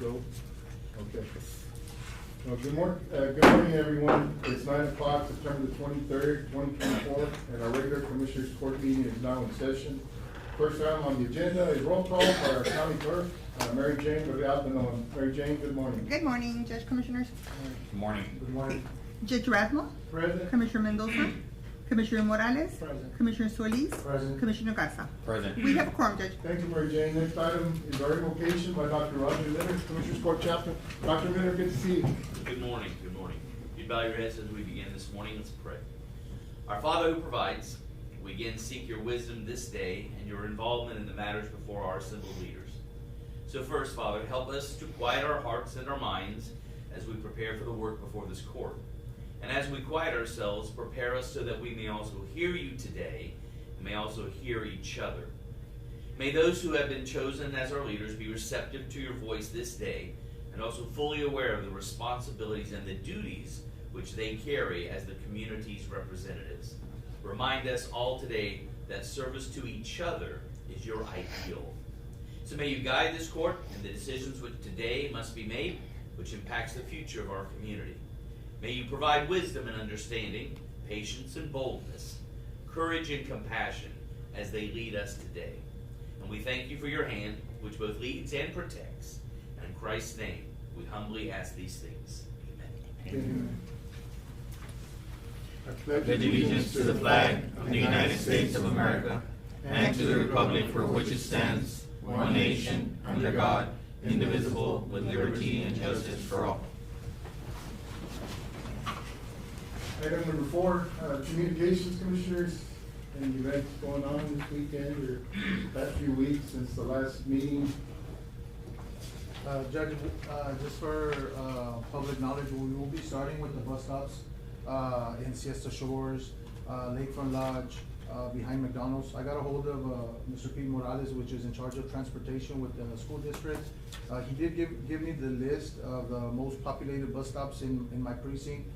go? Okay. Well, good morning, everyone. It's 9 o'clock, September the 23rd, 2024, and our regular Commissioners Court meeting is now in session. First item on the agenda is roll call for our county clerk, Mary Jane Villalpando. Mary Jane, good morning. Good morning, Judge Commissioners. Good morning. Good morning. Judge Rasmus. Present. Commissioner Mendoza. Commissioner Morales. Present. Commissioner Solis. Present. Commissioner Garza. Present. We have a quorum, Judge. Thank you, Mary Jane. Next item is our invocation by Dr. Roger Litter, Commissioners Court Chaplain. Dr. Litter, good to see you. Good morning, good morning. You bow your heads as we begin this morning. Let's pray. Our Father who provides, we again seek your wisdom this day and your involvement in the matters before our assembled leaders. So first, Father, help us to quiet our hearts and our minds as we prepare for the work before this court. And as we quiet ourselves, prepare us so that we may also hear you today and may also hear each other. May those who have been chosen as our leaders be receptive to your voice this day and also fully aware of the responsibilities and the duties which they carry as the community's representatives. Remind us all today that service to each other is your ideal. So may you guide this court in the decisions which today must be made, which impacts the future of our community. May you provide wisdom and understanding, patience and boldness, courage and compassion as they lead us today. And we thank you for your hand, which both leads and protects. And in Christ's name, we humbly ask these things. Amen. Amen. I pledge allegiance to the flag of the United States of America and to the republic for which it stands, one nation, under God, indivisible, with liberty and justice for all. Item number 4, communications commissioners. Any events going on this weekend or past few weeks since the last meeting? Judge, just for public knowledge, we will be starting with the bus stops in Siesta Shores, Lakefront Lodge, behind McDonald's. I got a hold of Mr. Pete Morales, which is in charge of transportation with the school district. He did give me the list of the most populated bus stops in my precinct.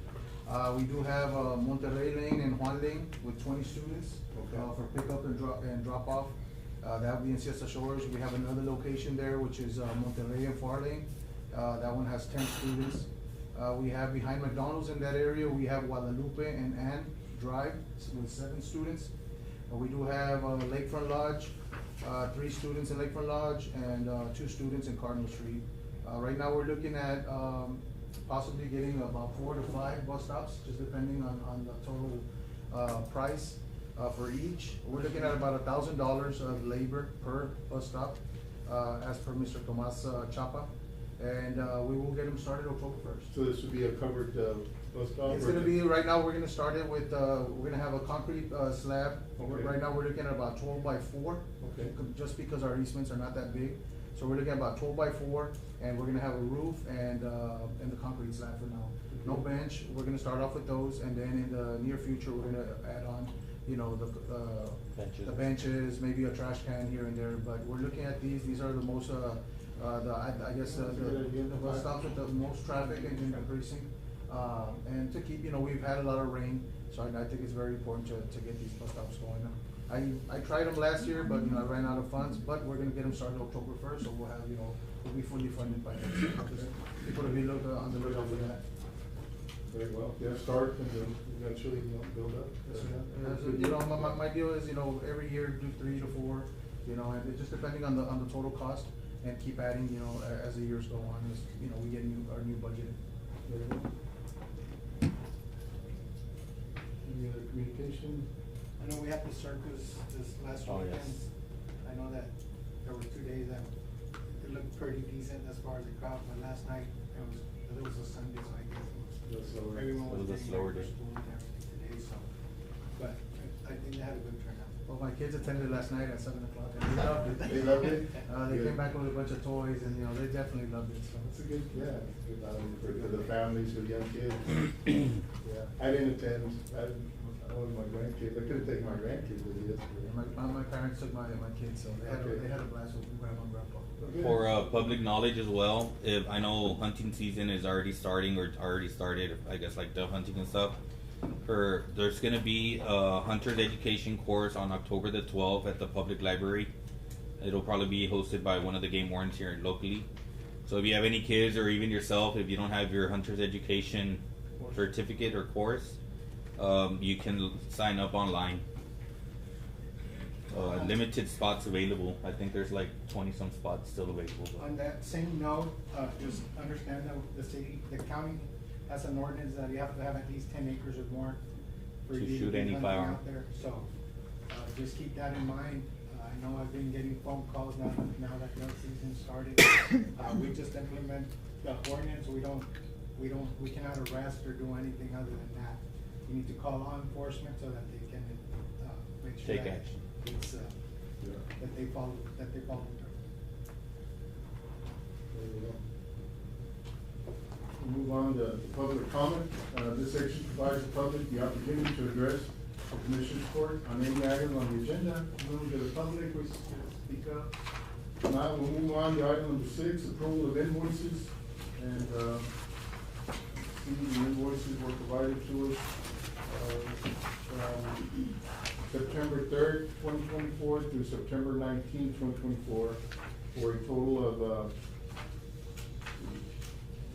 We do have Monterrey Lane and Juan Lane with 20 students for pickup and drop off. That will be in Siesta Shores. We have another location there, which is Monterrey and Far Lane. That one has 10 students. We have behind McDonald's in that area, we have Guadalupe and Ann Drive with 7 students. We do have Lakefront Lodge, 3 students in Lakefront Lodge and 2 students in Cardinal Street. Right now we're looking at possibly getting about 4 to 5 bus stops, just depending on the total price for each. We're looking at about $1,000 of labor per bus stop, as per Mr. Tomas Chapa. And we will get them started October 1st. So this would be a covered bus stop? It's gonna be, right now, we're gonna start it with, we're gonna have a concrete slab. Okay. Right now, we're looking at about 12 by 4. Okay. Just because our easements are not that big. So we're looking at about 12 by 4, and we're gonna have a roof and the concrete slab for now. No bench, we're gonna start off with those, and then in the near future, we're gonna add on, you know, the benches, maybe a trash can here and there, but we're looking at these are the most, I guess, the bus stops with the most traffic in the precinct. And to keep, you know, we've had a lot of rain, so I think it's very important to get these bus stops going. I tried them last year, but, you know, I ran out of funds, but we're gonna get them started October 1st, so we'll have, you know, we'll be fully funded by then. People to be on the lookout for that. Very well. Yeah, start and then eventually, you know, build up. You know, my deal is, you know, every year do 3 to 4, you know, and it just depending on the total cost, and keep adding, you know, as the years go on, as, you know, we get our new budget. Very well. Any other communication? I know we had the circus this last Oh, weekend. yes. I know that there were 2 days that it looked pretty decent as far as the crowd, but last night it was a Sunday, so I guess everyone was It was a getting slower ready for day. school and everything today, so. But I think they had a good turnout. Well, my kids attended last night at 7 o'clock, and they loved it. They loved it? They came back with a bunch of toys, and, you know, they definitely loved it, so. It's a good, yeah, it's a good, for the families, for the young kids. Yeah, I didn't attend, I was my grandkids, I could've taken my grandkids with me yesterday. My parents took my kids, so they had a blast with grandma and grandpa. Okay. For public knowledge as well, if I know hunting season is already starting or already started, I guess like dove hunting and stuff. There's gonna be a hunter's education course on October the 12th at the public library. It'll probably be hosted by one of the game wardens here locally. So if you have any kids or even yourself, if you don't have your hunter's education certificate or course, you can sign up online. Limited spots available. I think there's like 20 some spots still available. On that same note, just understand that the county has an ordinance that you have to have at least 10 acres or more for To you shoot be any hunting firearm. out there. So, just keep that in mind. I know I've been getting phone calls now that gun season started. We just implement the ordinance. We cannot arrest or do anything other than that. You need to call law enforcement so that they can, make sure Take that action. it's, Yeah. that they follow through. There you go. We'll move on to public comment. This section provides the public the opportunity to address the Commissioners Court on any item on the agenda. Moving to the public, which speak up. Now we'll move on to item number 6, approval of invoices. And, the invoices were provided to us, from September 3rd, 2024 through September 19th, 2024, for a total of,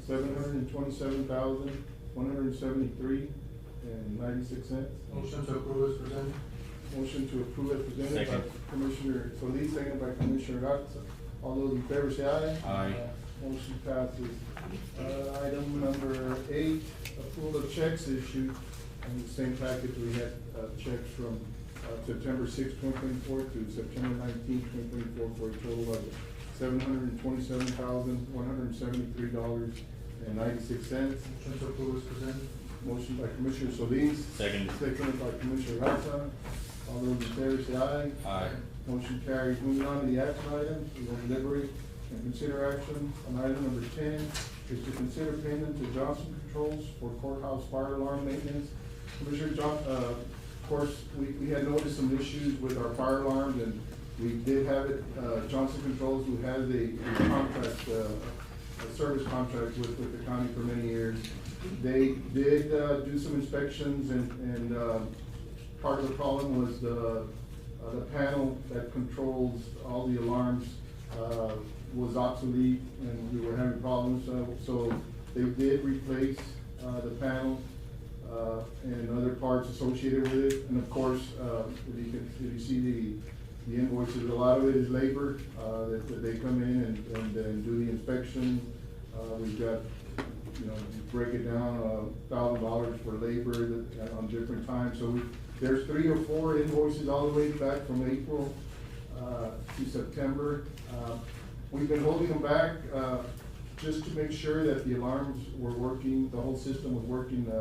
$727,173.96. Motion to approve as presented. Motion to approve as presented by Second. Commissioner Solis, second by Commissioner Garza. All those in favor say aye. Aye. Motion passes. Item number 8, approval of checks issued. In the same package, we had checks from September 6th, 2024 to September 19th, 2024 for a total of $727,173.96. Motion to approve as presented. Motion by Commissioner Solis. Second. Seconded by Commissioner Garza. All those in favor say aye. Aye. Motion carries. Moving on to the action items, we will deliberate and consider action on item number 10, is to consider payment to Johnson Controls for courthouse fire alarm maintenance. Commissioner John, of course, we had noticed some issues with our fire alarms, and we did have it, Johnson Controls, who has a contract, a service contract with the county for many years. They did, do some inspections, and part of the problem was the panel that controls all the alarms, was obsolete, and we were having problems, so they did replace, the panel, and other parts associated with it, and of course, if you see the invoices, a lot of it is labor, that they come in and do the inspection. We've got, you know, break it down, $1,000 for labor on different times, so there's 3 or 4 invoices all the way back from April, to September. We've been holding them back, just to make sure that the alarms were working, the whole system was working,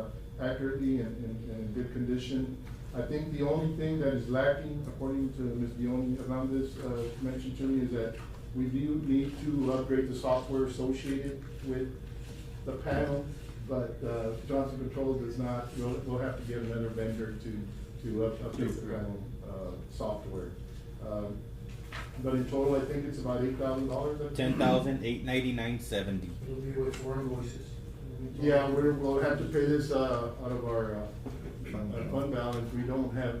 accurately and in good condition. I think the only thing that is lacking, according to Ms. Dione Hernandez, mentioned to me, is that we do need to upgrade the software associated with the panel, but, Johnson Controls does not, we'll have to get another vendor to update the panel, software. But in total, I think it's about $8,000. $10,899.70. It'll be with 4 invoices. Yeah, we'll have to pay this, out of our, fund balance. We don't have,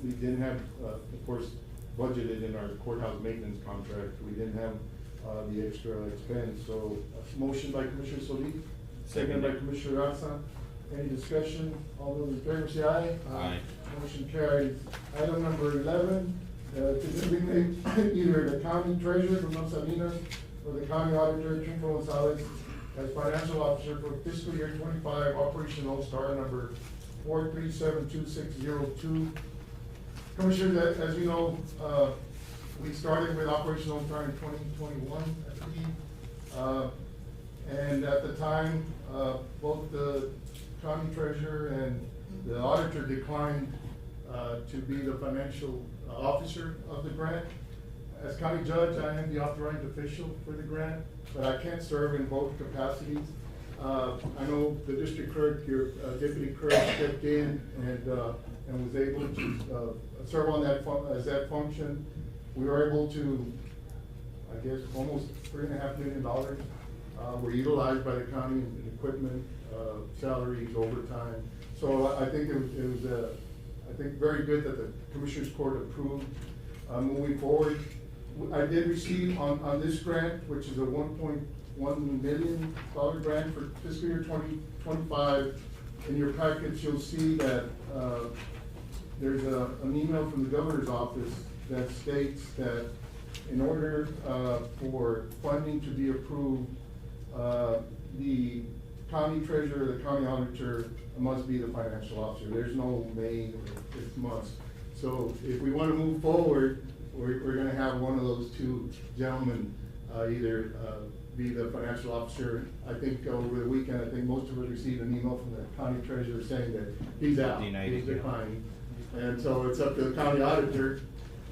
we didn't have, of course, budgeted in our courthouse maintenance contract. We didn't have, the extra expense, so, motion by Commissioner Solis, second by Commissioner Garza. Any discussion? All those in favor say aye. Aye. Motion carries. Item number 11, to designate either the county treasurer from Los Salinas or the county auditor, Chico Gonzalez, as financial officer for fiscal year 25, Operation All Star number 4372602. Commissioners, as you know, we started with Operation All Star in 2021, I believe. And at the time, both the county treasurer and the auditor declined to be the financial officer of the grant. As county judge, I am the authorized official for the grant, but I can't serve in both capacities. I know the district clerk, your deputy clerk, stepped in and was able to serve on that as that function. We were able to, I guess, almost $3.5 million were utilized by the county in equipment, salaries, overtime. So I think it was I think very good that the Commissioners Court approved moving forward. I did receive on this grant, which is a $1.2 $1 million grant for fiscal year 2025. In your package, you'll see that, there's an email from the governor's office that states that in order, for funding to be approved, the county treasurer, the county auditor must be the financial officer. There's no may, it's must. So if we want to move forward, we're gonna have one of those two gentlemen, either, be the financial officer. I think over the weekend, I think most of us received an email from the county treasurer saying that he's out, he's declining. And so it's up to the county auditor.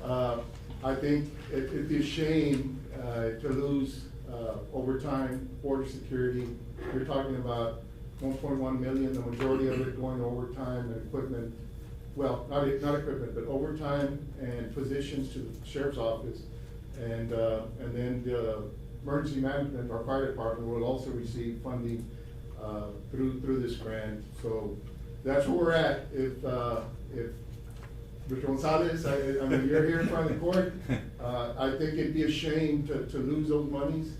I think it'd be a shame, to lose, overtime, border security. You're talking about 1.1 million, the majority of it going to overtime and equipment. Well, not equipment, but overtime and positions to the sheriff's office. And then the emergency management, our fire department will also receive funding, through this grant. So that's where we're at. If Mr. Gonzalez, I mean, you're here in front of the court, I think it'd be a shame to lose those monies.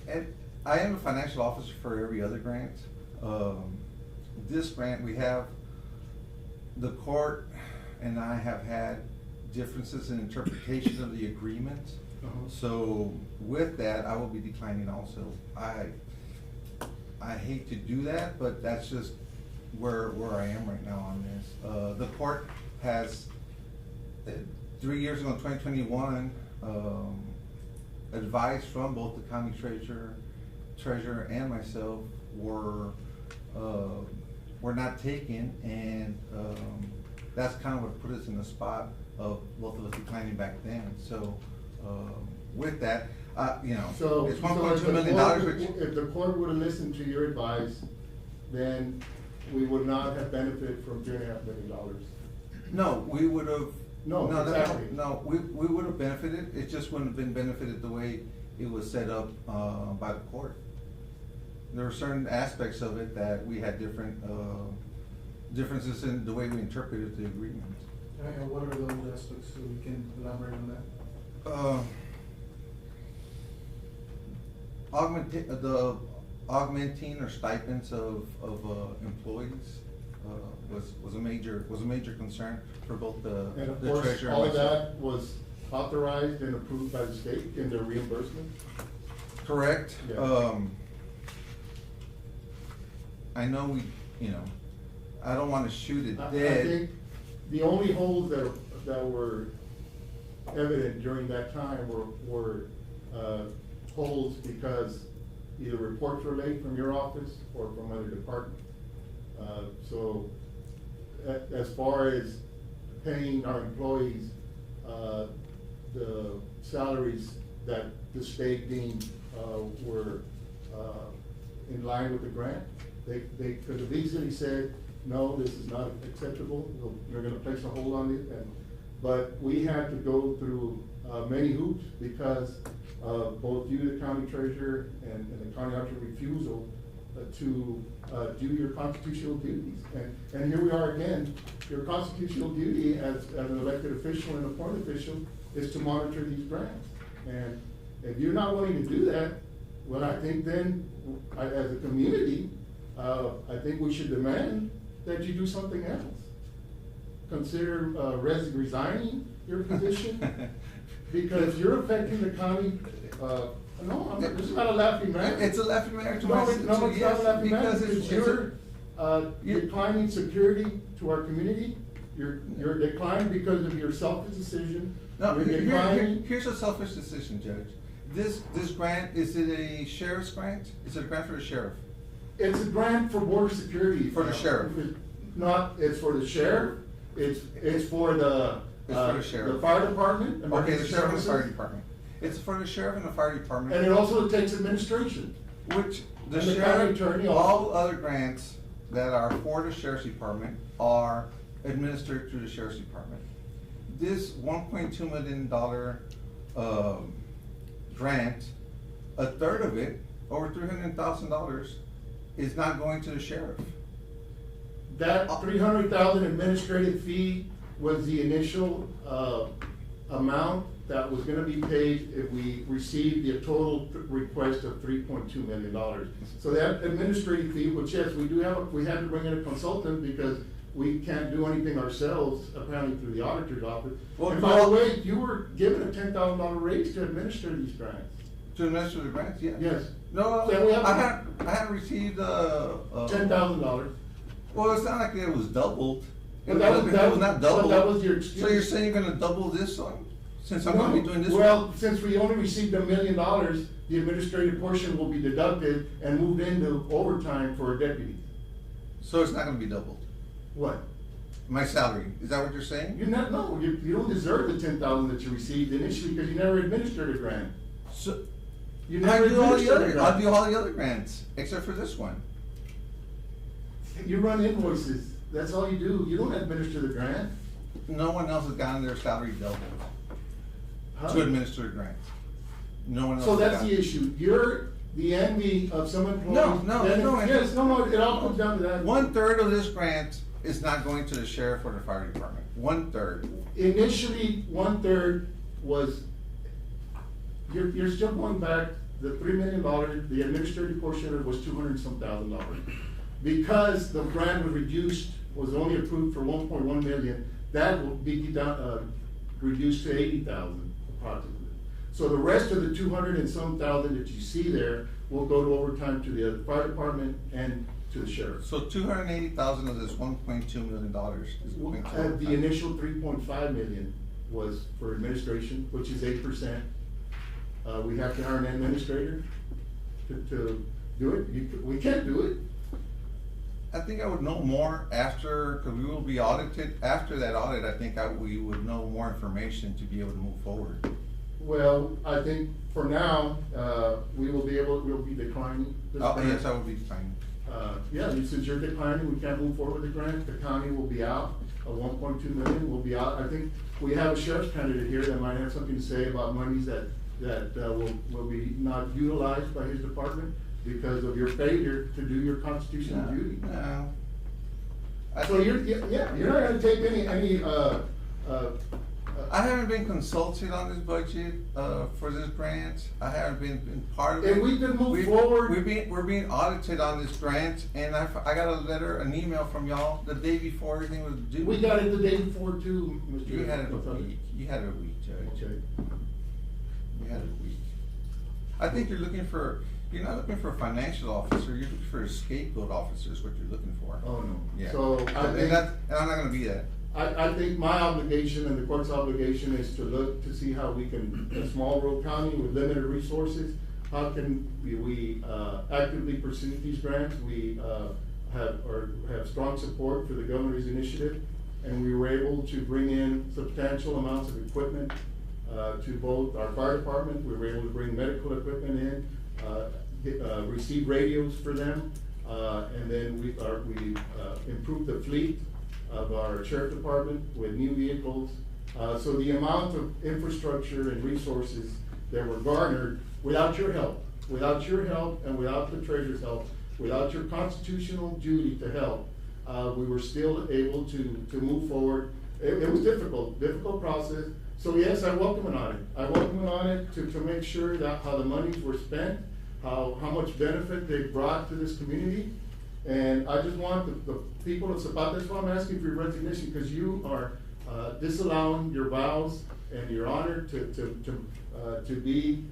And I am a financial officer for every other grant. This grant, we have, the court and I have had differences in interpretation of the agreement. So with that, I will be declining also. I hate to do that, but that's just where I am right now on this. The court has, 3 years ago in 2021, advice from both the county treasurer and myself were not taken, and that's kind of what put us in the spot of both of us declining back then. So with that, you know, So, it's so $1.2 million, which, if the court would have listened to your advice, then we would not have benefited from $3.5 million. no, we would have. No, exactly. No, we would have benefited, it just wouldn't have been benefited the way it was set up, by the court. There were certain aspects of it that we had differences in the way we interpreted the agreement. And what are those aspects, so we can elaborate on that? The augmenting or stipends of employees was a major concern for both the And of the course, treasurer and all of myself. that was authorized and approved by the state in their reimbursement. Correct. Yeah. I know I don't wanna shoot it I dead. think the only holes that were evident during that time were holes because either reports were late from your office or from other departments. So as far as paying our employees, the salaries that the state deemed, were, in line with the grant, they could have easily said, no, this is not acceptable, we're gonna place a hold on it, but we had to go through, many hoops because of both you, the county treasurer, and the county auditor refusal to do your constitutional duties. And here we are again, your constitutional duty as an elected official and a appointed official is to monitor these grants. And if you're not willing to do that, well, I think then, as a community, I think we should demand that you do something else. Consider resigning your position, because you're affecting the county. No, this is not a laughing matter. It's a laughing matter to No, myself. no, it's not a laughing matter, because you're you- declining security to our community. You're declining because of your selfish decision. No, You're declining. here's a selfish decision, Judge. This grant, is it a sheriff's grant? Is it a grant for the sheriff? It's a grant for border security. For the sheriff. It's for the sheriff, it's for the, It's for the sheriff. the fire department. Okay, the emergency sheriff and the fire services. department. It's for the sheriff and the fire department. And it also takes administration. Which the And the sheriff, county attorney also. all other grants that are for the sheriff's department are administered through the sheriff's department. This $1.2 million grant, a third of it, over $300,000, is not going to the sheriff. That $300,000 administrative fee was the initial, amount that was gonna be paid if we received the total request of $3.2 million. So that administrative fee, which yes, we had to bring in a consultant because we can't do anything ourselves, apparently through the auditor's office. Well, And by the way, you were given a $10,000 raise to administer these grants. To administer the grants, yeah. Yes. No, So we have- I had received, $10,000. well, it's not like it was doubled. But that was not but doubled. that was your excuse. So you're saying you're gonna double this one, since I'm gonna be doing this one? Well, since we only received $1 million, the administrative portion will be deducted and moved into overtime for a deputy. So it's not gonna be doubled? What? My salary, is that what you're saying? You don't deserve the 10,000 that you received initially because you never administered a grant. So, You I'll never do all the administered a other, grant. I'll do all the other grants, except for this one. You run invoices, that's all you do, you don't administer the grant. No one else has gotten their salary doubled Huh? to administer the grant. No one else. So has that's gotten- the issue, you're the envy of some employees. No, Yes, no, it all comes down to that. 1/3 of this grant is not going to the sheriff or the fire department. 1/3. Initially, 1/3 was, you're still going back, the $3 million, the administrative portion of it was $200-some thousand. Because the grant was reduced, was only approved for 1.1 million, that will be reduced to 80,000 approximately. So the rest of the 200 and some thousand that you see there will go to overtime to the fire department and to the sheriff. So 280,000 of this $1.2 million is going to. The overtime. initial 3.5 million was for administration, which is 8%. We have to hire an administrator to do it. We can't do it. I think I would know more after, because we will be audited. After that audit, I think we would know more information to be able to move forward. Well, I think for now, we'll be declining this Oh, grant. yes, I will be fine. Yeah, since you're declining, we can't move forward with the grant. The county will be out, 1.2 million will be out. I think we have a sheriff's candidate here that might have something to say about monies that will be not utilized by his department because of your failure to do your constitutional duty. No. So you're not gonna take any, I haven't been consulted on this budget, for this grant. I haven't been part of it. And we can move forward. We're being audited on this grant, and I got a letter, an email from y'all the day before everything was due. We got it the day before too, Mr. You had it a week. You had it a week, Judge. Okay. You had it a week. I think you're not looking for a financial officer, you're looking for a scapegoat officer is what you're looking for. Oh, no. Yeah. So I And think, I'm not gonna be that. I think my obligation and the court's obligation is to look to see how we can, a small rural county with limited resources, how can we actively pursue these grants? We have strong support for the governor's initiative, and we were able to bring in substantial amounts of equipment to both our fire department. We were able to bring medical equipment in, receive radios for them, and then we improved the fleet of our sheriff department with new vehicles. So the amount of infrastructure and resources that were garnered without your help and without the treasurer's help, without your constitutional duty to help, we were still able to move forward. It was difficult process. So yes, I welcome an audit. I welcome an audit to make sure that how the monies were spent, how much benefit they brought to this community. And I just want the people of Zapata, that's why I'm asking for your resignation, because you are disallowing your vows and your honor to be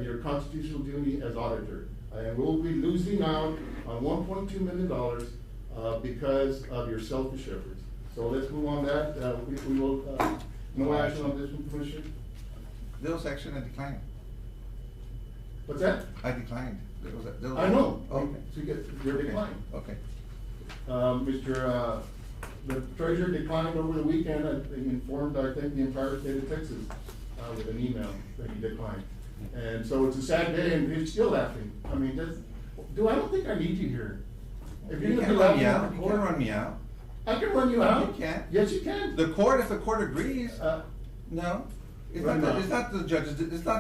your constitutional duty as auditor. And we'll be losing out on $1.2 million because of your selfish efforts. So let's move on that. We will, no action on this one, Commissioner? There was action, I declined. What's that? I declined. There was I know. Okay. So you're declining. Okay. The treasurer declined over the weekend, and informed, I think, the entire state of Texas, with an email that he declined. And so it's a sad day, and he's still laughing. I mean, I don't think I need you here. If you're You gonna can be run me laughing out, at the you court- can run me out. I can run you out. You can't. Yes, you can. If the court agrees, no. It's Run not, out. it's not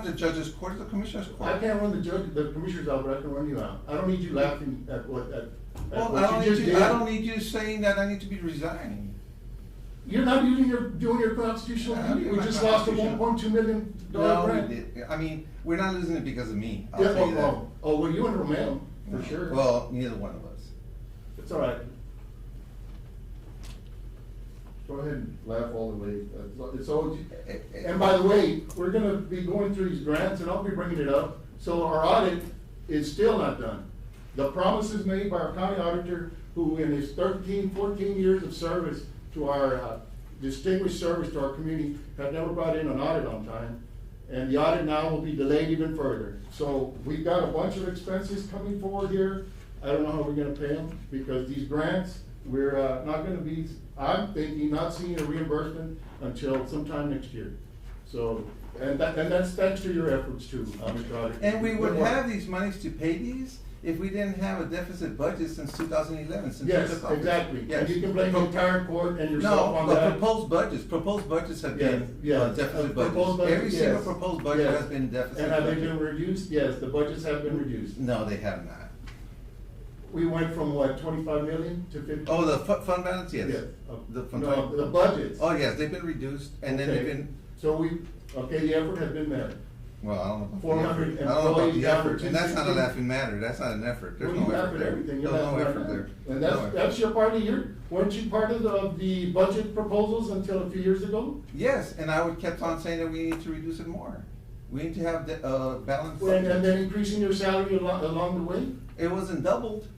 the judge's court, it's the commissioner's court. I can't run the commissioner's out, but I can run you out. I don't need you laughing at Well, what you just did. I don't need you saying that I need to be resigning. You're not doing your constitutional I'm duty. doing We my just lost a constitutional- $1.2 million No, grant. we did. I mean, we're not losing it because of me. I'll Yeah, tell you that. well, you and Romeo, for No. sure. Well, neither one of us. It's all right. Go ahead and laugh all the way. It's always, and by the way, we're gonna be going through these grants, and I'll be bringing it up. So our audit is still not done. The promises made by our county auditor, who in his 13, 14 years of service to our distinguished service to our community, have never brought in an audit on time. And the audit now will be delayed even further. So we've got a bunch of expenses coming forward here. I don't know how we're gonna pay them, because these grants, we're not gonna be, I'm thinking, not seeing a reimbursement until sometime next year. So, and that's thanks to your efforts too, Mr. Auditor. And we would Good work. have these monies to pay these if we didn't have a deficit budget since 2011, since we Yes, took office. exactly. Yes. And you can blame the entire court and yourself on No, that. the proposed budgets have been Yes, deficit proposed budgets. budget, Every single yes. proposed budget Yes. has been deficit And have they budget. been reduced? Yes, the budgets have been reduced. No, they have not. We went from what, 25 million to 50? Oh, the fund balance, yes. Yes. The fund No, balance. the budgets. Oh, yes, they've been reduced, and then Okay. they've been, So the effort has been met. well, I don't know about the 400 effort. I don't know about employees the down to effort, and that's not a 260. laughing matter, that's not an effort, there's Well, no you laugh effort at there. everything. You There's laugh no at effort that. there. And No that's effort. your part of weren't you part of the budget proposals until a few years ago? Yes, and I would kept on saying that we need to reduce it more. We need to have the, balanced. And then increasing your salary along the way? It wasn't doubled,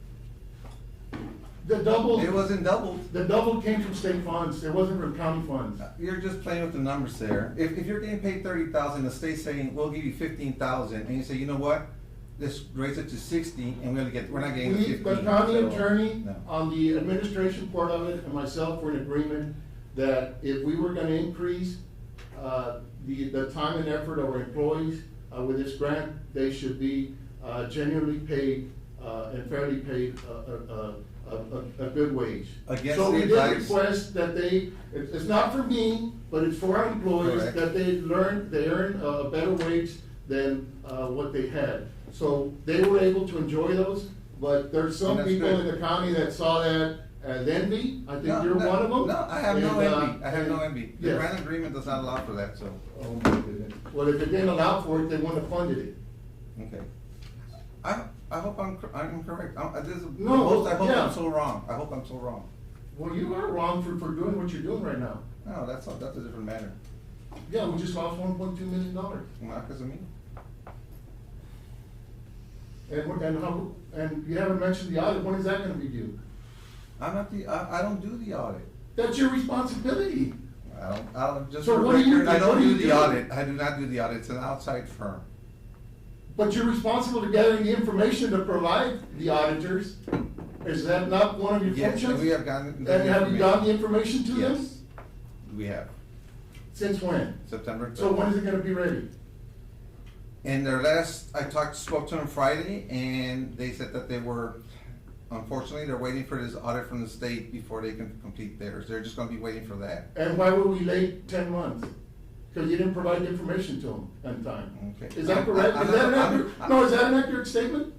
The double. it wasn't doubled. The double came from state funds, it wasn't from county funds. You're just playing with the numbers there. If you're getting paid 30,000, the state's saying, we'll give you 15,000, and you say, you know what? Let's raise it to 60, and we're not getting 15. The county So, attorney no. on the administration part of it and myself were in agreement that if we were gonna increase, the time and effort of our employees, with this grant, they should be, genuinely paid, and fairly paid, a good wage. Against So we the did advice- request that it's not for me, but it's for our employees, Correct. that they earn a better wage than, what they had. So they were able to enjoy those, but there's some And that's people in good. the county that saw that as envy. I think No, you're no, one of them. No, I have no And, envy, I have no envy. The yes. grant agreement does not allow for that, so, Oh my goodness. Well, if it didn't allow for it, they wouldn't have funded it. okay. I hope I'm correct. No, I hope yeah. I'm so wrong. I hope I'm so wrong. Well, you are wrong for doing what you're doing right now. No, that's a different matter. Yeah, we just lost $1.2 million. Not because of me. And you haven't mentioned the audit, when is that gonna be due? I don't do the audit. That's your responsibility. I don't, just So for what do you- record, I what don't do you do do? the audit. I do not do the audit. It's an outside firm. But you're responsible to gathering the information to provide the auditors. Is that not one of your Yes, functions? and we have gotten. And have you gotten the information to them? Yes, we have. Since when? September 3rd. So when is it gonna be ready? In their spoke to them Friday, and they said that unfortunately, they're waiting for this audit from the state before they can complete theirs. They're just gonna be waiting for that. And why were we late 10 months? Because you didn't provide the information to them in time. Okay. Is that correct? Is that an accurate statement?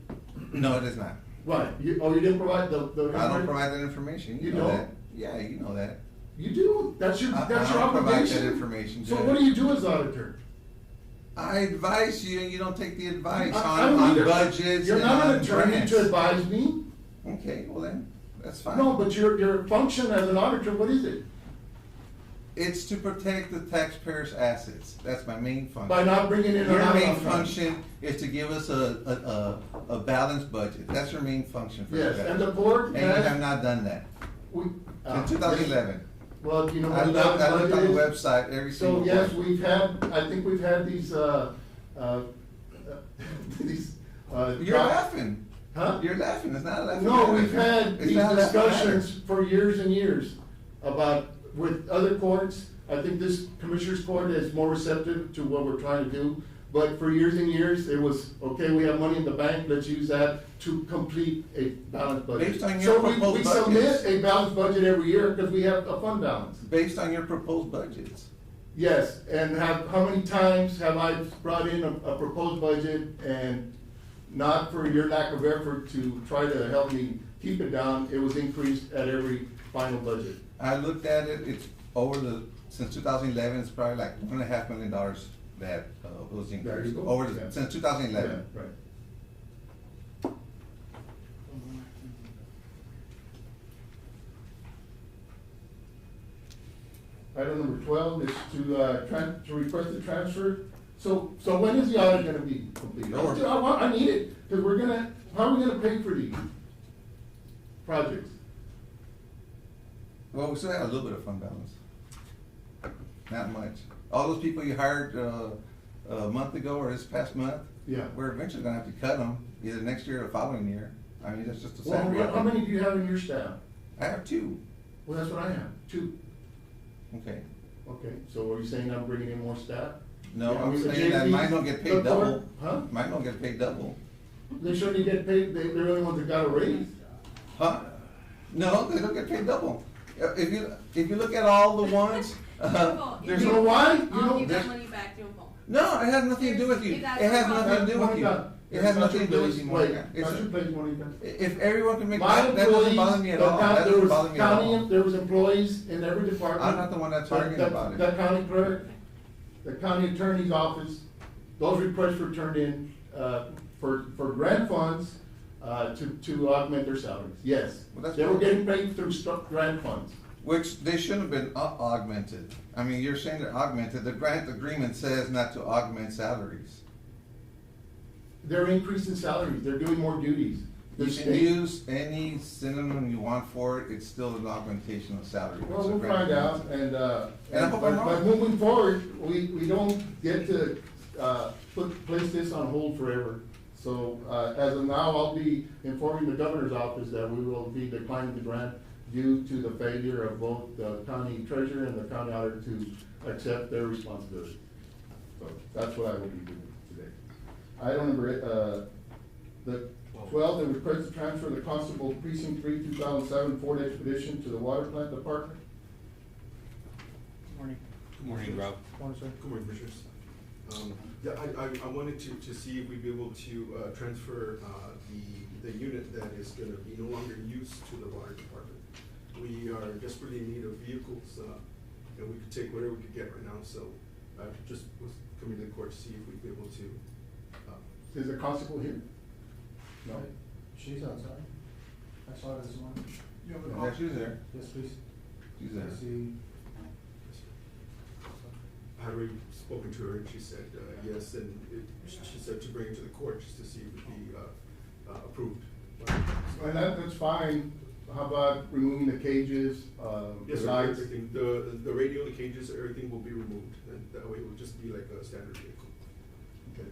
No, it is not. Why? You didn't provide the. I don't provide that information. You know don't? that. Yeah, you know that. You do. That's your I obligation. don't provide that information, So Judge. what do you do as auditor? I advise you, and you don't take the advice I on don't either. budgets You're and not on an attorney grants. to advise me. Okay, well then, that's fine. No, but your function as an auditor, what is it? It's to protect the taxpayers' assets. That's my main function. By not bringing in an Your main audit. function is to give us a balanced budget. That's your main function for Yes, that. and the board And you have has. not done that. In 2011. Well, you know. I what looked that on the budget is? website every single So yes, one. I think we've had these, these. You're laughing. Huh? You're laughing. It's not a laughing. No, matter. we've had It's these not a laughing matter. discussions for years and years about, with other courts. I think this Commissioners Court is more receptive to what we're trying to do. But for years and years, it was, okay, we have money in the bank, let's use that to complete a balanced budget. Based on your proposed So we budgets. submit a balanced budget every year because we have a fund balance. Based on your proposed budgets. Yes, and how many times have I brought in a proposed budget and not for your lack of effort to try to help me keep it down, it was increased at every final budget. I looked at it. It's since 2011, it's probably like $1.5 million that was There increased. you go. Yeah. Since 2011. Yeah, right. Item number 12 is to request a transfer. So when is the audit gonna be completed? I need it, because how are we gonna pay for these projects? Well, we still have a little bit of fund balance. Not much. All those people you hired a month ago or this past month, Yeah. we're eventually gonna have to cut them, either next year or the following year. I mean, that's just a Well, salary. how many do you have in your staff? I have 2. Well, that's what I have, 2. Okay. Okay, so are you saying I'm bringing in more staff? No, Yeah, I I'm mean, the saying that JP mine don't get paid the court- double. Huh? Mine don't get paid double. They shouldn't get paid, they're the only ones that got a raise. Huh? No, they don't get paid double. If you look at all the ones, there's You know why? You I'll know, give there's- that money back to him. no, it has nothing to do with you. It has nothing to do with you. It has nothing to do with you, Monica. That's your place, Monica. If everyone can make My that, that doesn't employees, bother me at all. That there doesn't was bother me at all. there was employees in every department. I'm not the one that's arguing about it. The county clerk, the county attorney's office, those requests were turned in, for grant funds, to augment their salaries, yes. Well, that's They were what- getting paid through grant funds. Which they shouldn't have been augmented. I mean, you're saying they're augmented. The grant agreement says not to augment salaries. They're increasing salaries, they're doing more duties. You The can state- use any synonym you want for it, it's still an augmentation of salary. It's Well, a we'll grant find out, agreement. and I hope I'm but wrong. moving forward, we don't get to, place this on hold forever. So, as of now, I'll be informing the governor's office that we will be declining the grant due to the failure of both the county treasurer and the county auditor to accept their responsibility. So, that's what I will be doing today. Item number, the 12, the request to transfer the Constable Precinct 3 2007 Ford Expedition to the Water Plant Department. Morning. Good morning, Rob. Morning, sir. Good morning, Commissioners. Yeah, I wanted to see if we'd be able to transfer the unit that is gonna be no longer in use to the water department. We are desperately in need of vehicles, and we could take whatever we could get right now, so I just was coming to the court to see if we'd be able to. Is the constable here? No? She's outside. I saw her this morning. You have a Yeah, call? she's there. Yes, please. She's there. I see. I had already spoken to her, and she said, yes, and she said to bring it to the court just to see if it would be approved. And that's fine. How about removing the cages, Yes, the sir, lights? everything, the radio, the cages, everything will be removed, and that way it will just be like a standard vehicle. Okay.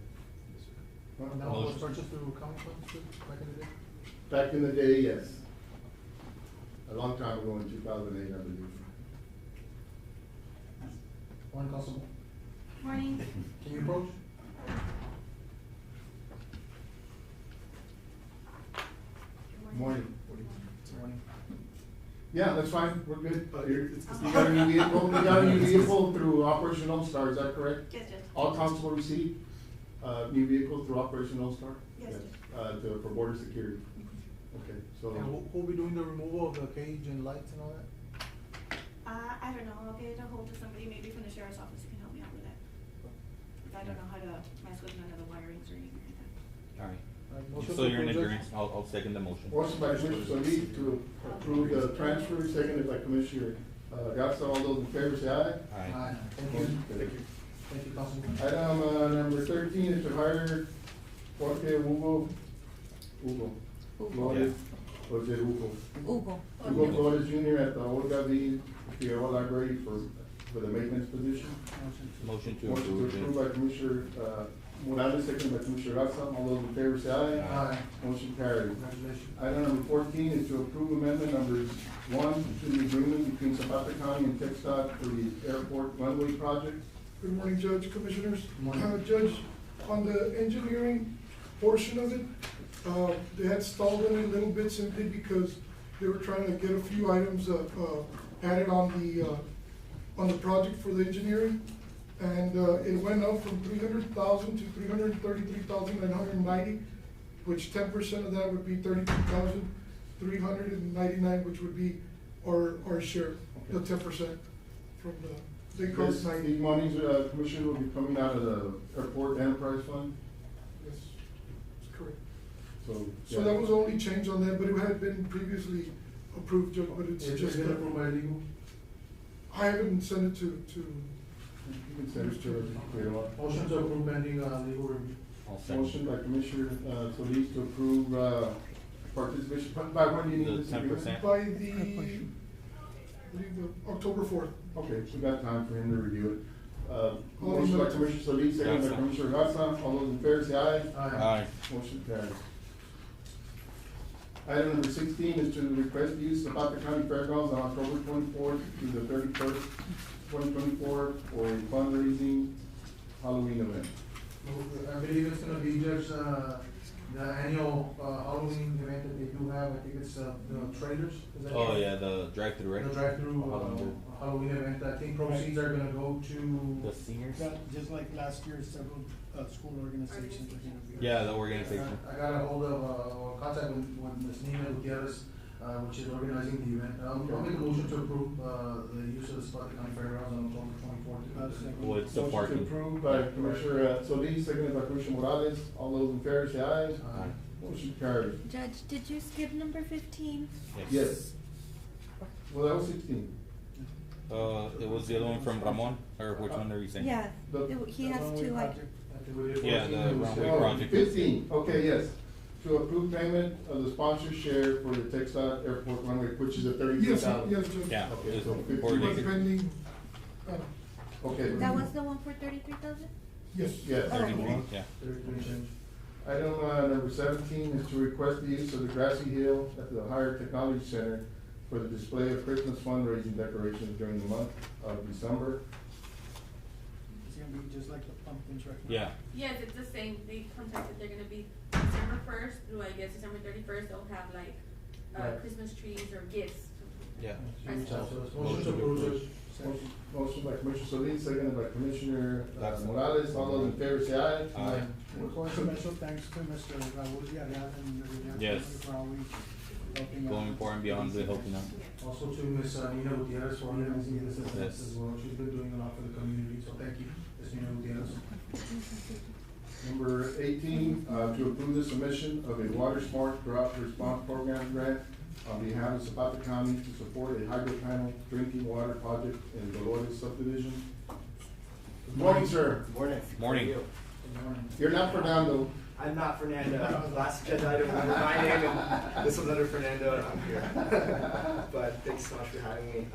Yes, sir. Well, And that was purchased through county funds too, back in the day? back in the day, yes. A long time ago in 2008, I believe. Morning, Constable. Morning. Can you approach? Morning. Morning. Yeah, that's fine. We're good. It's- You got a new vehicle, you got a new vehicle through Operation Lone Star, is that correct? Yes, Judge. All constable received, new vehicle through Operation Lone Star? Yes. For border security. Okay, so. And who'll be doing the removal of the cage and lights and all that? I don't know, I'll get a hold of somebody, maybe from the sheriff's office who can help me out with that. I don't know how to mess with none of the wirings or anything like that. All right. Motion So to you're in approve, agreement? Judge? I'll second the motion. Motion by Commissioner Solis to approve the transfer, seconded by Commissioner Gatsa. All those in favor say aye. Aye. Thank you. Thank you. Thank you, Constable. Item number 13 is to hire Jorge Hugo Flores, or is it Hugo? Hugo. Hugo Flores Jr. at the Olga V. Figueroa Library for the maintenance position. Motion to Motion to approve. approve by Commissioner Morales, seconded by Commissioner Gatsa. All those in favor say aye. Aye. Motion carried. Congratulations. Item number 14 is to approve amendment numbers 1 to the agreement between Zapata County and TxDOT for the airport runway project. Good morning, Judge, Commissioners. Good morning. Judge, on the engineering portion of it, they had stalled it a little bit simply because they were trying to get a few items, added on the project for the engineering. And, it went up from 300,000 to 333,990, which 10% of that would be 32,399, which would be our share, the 10% from the, they cost These 90. monies, Commissioner, will be coming out of the airport enterprise fund, Yes, that's correct. so. So yeah. that was the only change on that, but it had been previously approved, Judge, but it's Is just, it approved by legal? I haven't sent it to, You can send it to us if you want. Motion to approve pending, legal review. I'll second. Motion by Commissioner, Solis to approve, participation, by when do you The need this agreement? 10%. by the, I believe, October 4th. Okay, we got time for him to review it. Motion by Commissioner Solis, second by Garza. Commissioner Garza, all those in favor say aye. Aye. Motion carries. Item number 16 is to request the use of Zapata County Fairgrounds on October 24th through the 31st, 2024 for a fundraising Halloween event. I believe it's gonna be just, the annual, Halloween event that they do have, I think it's, the trailers. Is that Oh, correct? yeah, the drive-through, right? The drive-through, Halloween. Halloween event, I think proceeds are gonna go to. The seniors? Just like last year, several, school organizations are gonna be. Yeah, the organization. I got a hold of, contact with Ms. Nina Gutierrez, which is organizing the event. I'll make a motion to approve, the use of the Zapata County Fairgrounds on October 24th. What's the Motion to parking? approve by Commissioner Solis, seconded by Commissioner Morales, all those in favor say aye. Aye. Motion carries. Judge, did you skip number 15? Yes. Well, that was 16. It was the other one from Ramon, or which one are you saying? Yeah, The- he has two, like, Yeah, the runway Oh, project. 15, okay, yes. To approve payment of the sponsor share for the Texas Airport runway, which is a Yes, 32,000. yes, Judge. Yeah, Okay, it's so It 50 coordinated. was pending, Okay. that was the one for 33,000? yes. Yes. Oh, 33, okay. yeah. Item number 17 is to request the use of the grassy hill at the Higher Technology Center for the display of Christmas fundraising decorations during the month of December. It's gonna be just like the pumpkins right now. Yeah, Yes, it's the same. They contacted, they're gonna be December 1st through, I guess, December 31st, they'll have like, Right. Christmas trees or gifts. yeah. Motion to approve, Judge. Motion by Commissioner Solis, seconded by Commissioner Garza. Morales, all those in favor say aye. Aye. Of course, special thanks to Mr. Raul Villarreal and the Villarreal Yes. family for always helping out. Going far and beyond with helping out. Also to Ms. Nina Gutierrez for organizing this event Yes. as well. She's been doing a lot for the community, so thank you, Ms. Nina Gutierrez. Number 18, to approve the submission of a Water Smart Drought Response Program grant on behalf of Zapata County to support a hydro panel drinking water project in Dolores subdivision. Good morning, sir. Morning. Morning. Good morning. You're not Fernando. I'm not Fernando. Last agenda item was under my name, and this was under Fernando, and I'm here. But thanks so much for having me.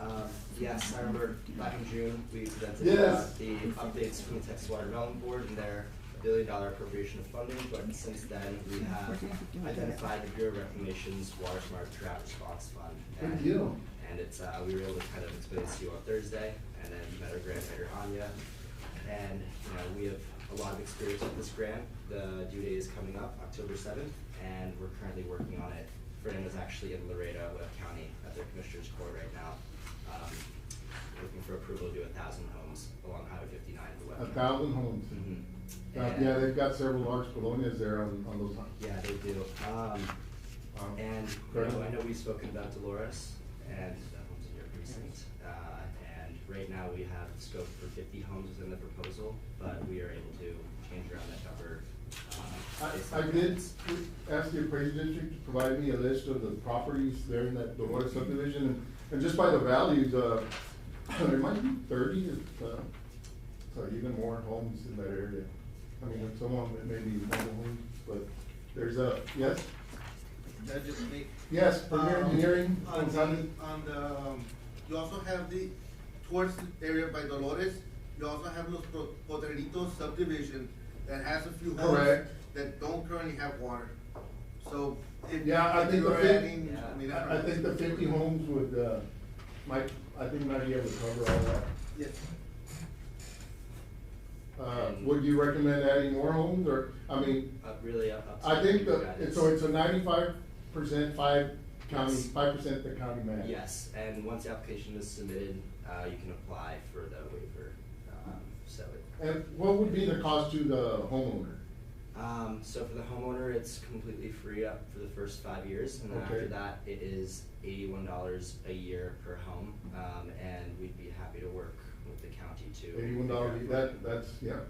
Yes, I remember back in June, we presented Yes. the updates from the Texas Water Development Board and their $1 billion appropriation of funding, but since then, we have identified the Bureau of Reclamation's Water Smart Drought Response Fund. Good deal. And it's, we were able to kind of explain this to you on Thursday, and then met our grant writer, Anya. And, you know, we have a lot of experience with this grant. The due date is coming up, October 7th, and we're currently working on it. Fernando's actually in Laredo, Webb County, at their Commissioner's Court right now. Looking for approval to do 1,000 homes along Highway 59 for Webb County. 1,000 homes. Mhm. Yeah, they've got several large colonias there on those. Yeah, they do. And, you know, I know we've spoken about Dolores and the homes in your precinct. And right now we have scope for 50 homes within the proposal, but we are able to change around that number. based on I did grants. ask the appraisal district to provide me a list of the properties there in that Dolores subdivision, and just by the values, there might be 30, so even more homes in that area. I mean, some of them may be mobile homes, but there's yes? That just me. Yes, Premier Engineering, On consultant. you also have towards the area by Dolores, you also have Los Potreritos subdivision that has a few homes Correct. that don't currently have water. So if Yeah, I if think you're the 50 adding, I mean, I think the 50 homes would, might be able to cover all that. Yes. Would you recommend adding more homes, or, I mean, Really up to I think you that, guys. so it's a 95%, 5 county, Yes. 5% the county man. Yes, and once the application is submitted, you can apply for the waiver, so it. And what would be the cost to the homeowner? So for the homeowner, it's completely free up for the first 5 years, and then Okay. after that, it is $81 a year per home, and we'd be happy to work with the county to. $81, figure out- that's, yeah,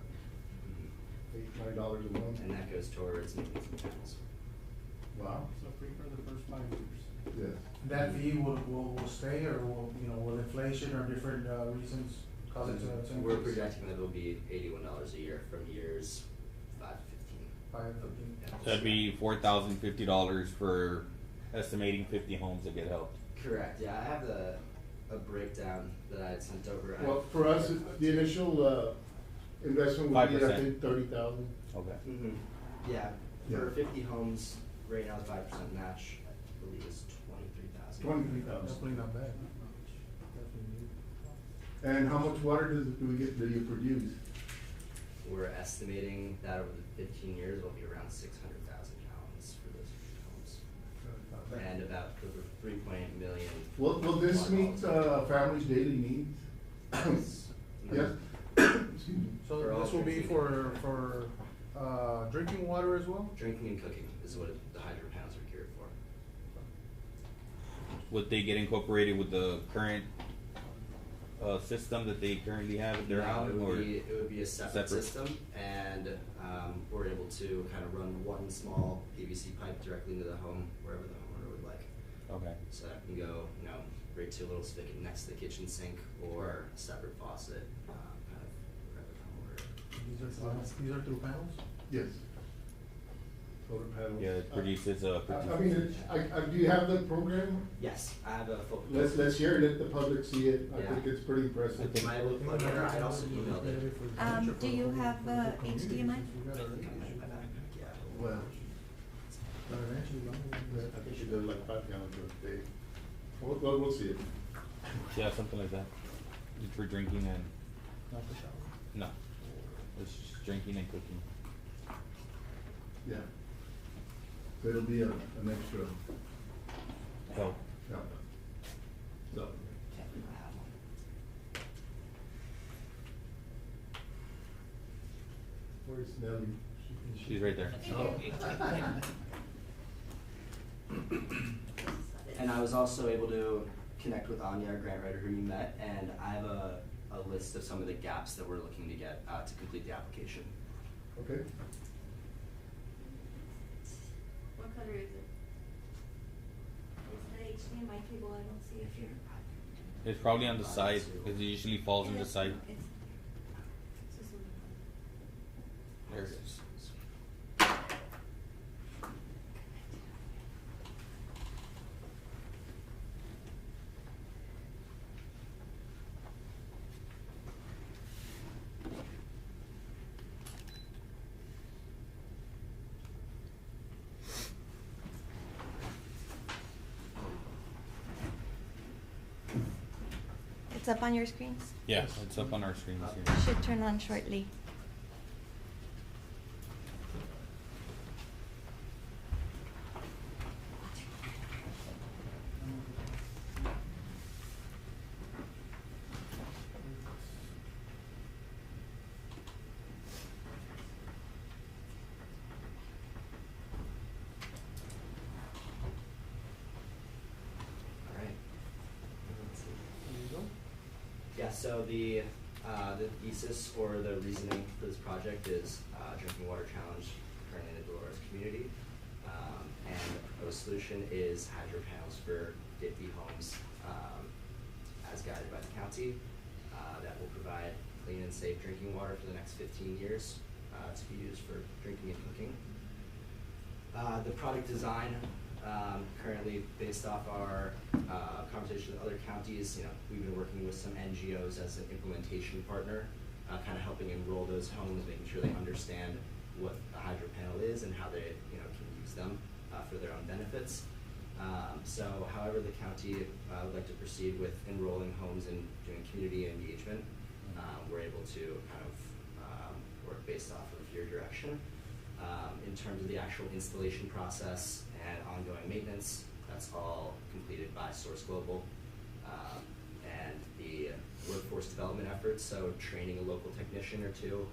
Mhm. $8, $9 a month. And that goes towards maintenance of panels. Wow, So free for the first 5 years. yes. That fee will stay, or will inflation or different, reasons cause it to increase? We're projecting that it'll be $81 a year from years 5 to 15. 5 to 15. Yeah. That'd be $4,050 for estimating 50 homes that get helped. Correct, yeah, I have a breakdown that I had sent over. Well, for us, the initial, investment would be, I 5%. think, 30,000. Okay. Yeah, Yeah. for 50 homes, right now the 5% match, I believe is 23,000. 23,000. Definitely not bad. Definitely. And how much water do you produce? We're estimating that over the 15 years, it'll be around 600,000 gallons for those 50 homes. And about 3.8 million. Will this water meet, bottles. families' daily needs? Yes? Excuse me. So For all this will be drinking. for, drinking water as well? Drinking and cooking is what the hydro panels are geared for. Would they get incorporated with the current system that they currently have at their No, house? it would be a separate system, and we're able to kind of run one small PVC pipe directly into the home, wherever the homeowner would like. Okay. So that can go, right to a little spigot next to the kitchen sink, or a separate faucet, kind of wherever the homeowner. These are through panels? Yes. Solar panels. Yeah, it produces a. I mean, do you have the program? Yes, I have a full. Let's hear it, let the public see it. I Yeah. think it's pretty impressive. Am I able to plug it in? I also emailed it. Do you have HDMI? I think I might have my backpack, yeah. Well, But eventually, I think it does like 5 gallons a day. We'll see it. Yeah, something like that. It's for drinking and, not the shower. no, it's just drinking and cooking. Yeah. So it'll be an extra Help. help. So, Can't believe I have one. where's Nelly? She's right there. Oh. And I was also able to connect with Anya, our grant writer who you met, and I have a list of some of the gaps that we're looking to get to complete the application. Okay. What color is it? It's the HDMI cable, I don't see it here. It's probably on the side, because it usually falls on the side. It's this one. There it is. It's up on your screens. Yeah, it's up on our screens here. Should turn on shortly. All right. Yeah, so the thesis or the reasoning for this project is drinking water challenge currently in the Dolores community. And the proposed solution is hydro panels for 50 homes as guided by the county that will provide clean and safe drinking water for the next 15 years to be used for drinking and cooking. The product design, currently based off our conversation with other counties, we've been working with some NGOs as an implementation partner, kind of helping enroll those homes, making sure they understand what a hydro panel is and how they can use them for their own benefits. So however the county would like to proceed with enrolling homes and doing community engagement, we're able to kind of work based off of your direction. In terms of the actual installation process and ongoing maintenance, that's all completed by Source Global. And the workforce development efforts, so training a local technician or two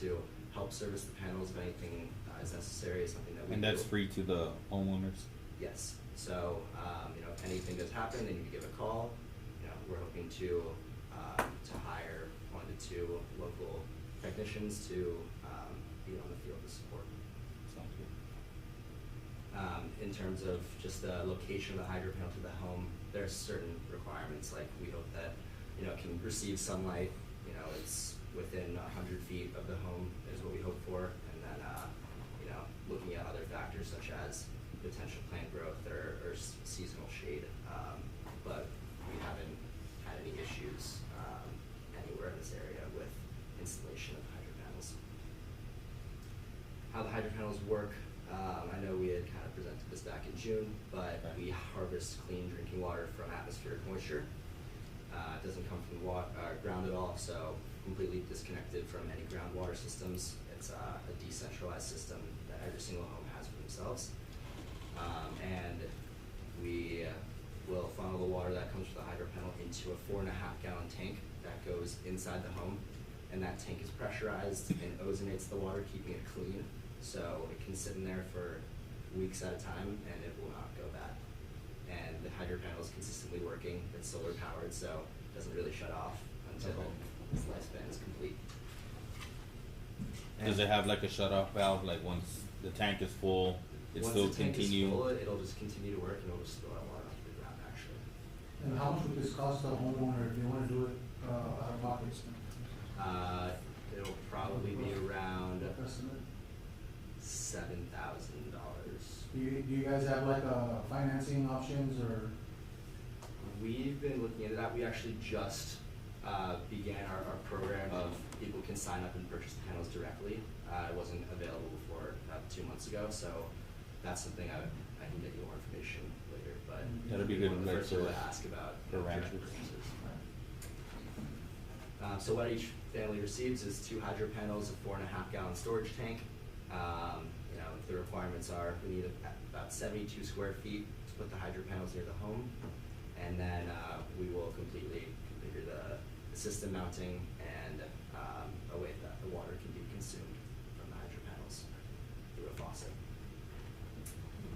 to help service the panels if anything as necessary is something that we And that's do. free to the homeowners? Yes, so, if anything does happen, they need to give a call. We're hoping to hire 1 to 2 local technicians to, be on the field to support. Sounds good. In terms of just the location of the hydro panel to the home, there are certain requirements, like we hope that, it can receive sunlight, it's within 100 feet of the home is what we hope for, and then, looking at other factors such as potential plant growth or seasonal shade, but we haven't had any issues, anywhere in this area with installation of hydro panels. How the hydro panels work, I know we had kind of presented this back in June, but we harvest clean drinking water from atmospheric moisture. It doesn't come from the ground at all, so completely disconnected from any groundwater systems. It's a decentralized system that every single home has for themselves. And we will funnel the water that comes from the hydro panel into a 4.5-gallon tank that goes inside the home, and that tank is pressurized and ozonates the water, keeping it clean, so it can sit in there for weeks at a time and it will not go bad. And the hydro panel is consistently working, it's solar powered, so it doesn't really shut off until its lifespan is complete. Does it have like a shut-off valve, like once the tank is full, it Once still the tank continue? is full, it'll just continue to work and it'll just spill out water onto the ground actually. And how much would this cost the homeowner if they wanna do it, out of pocket? It'll probably be around Estimate? $7,000. Do you guys have like, financing options or? We've been looking into that. We actually just began our program of people can sign up and purchase the panels directly. It wasn't available before 2 months ago, so that's something I can get you more information later. But That'd be good, one of the like, first people for- to ask about for direct ranchers. purchases. So what each family receives is 2 hydro panels, a 4.5-gallon storage tank. The requirements are we need about 72 square feet to put the hydro panels near the home, and then we will completely configure the system mounting and a way that the water can be consumed from the hydro panels through a faucet.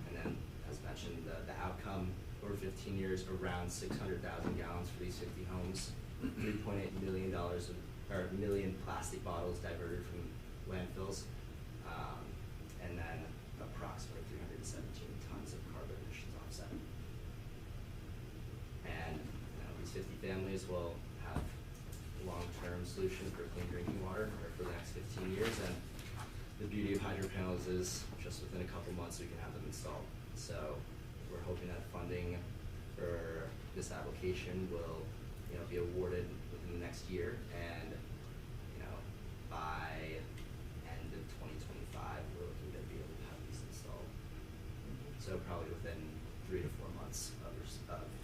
And then, as mentioned, the outcome over 15 years, around 600,000 gallons for these 50 homes, $3.8 million million plastic bottles diverted from landfills, and then approximately 317 tons of carbon emissions offset. And these 50 families will have a long-term solution for clean drinking water for the next 15 years. And the beauty of hydro panels is just within a couple months we can have them installed. So we're hoping that funding for this application will be awarded within the next year, and by end of 2025 we're looking to be able to have these installed. So probably within 3 to 4 months of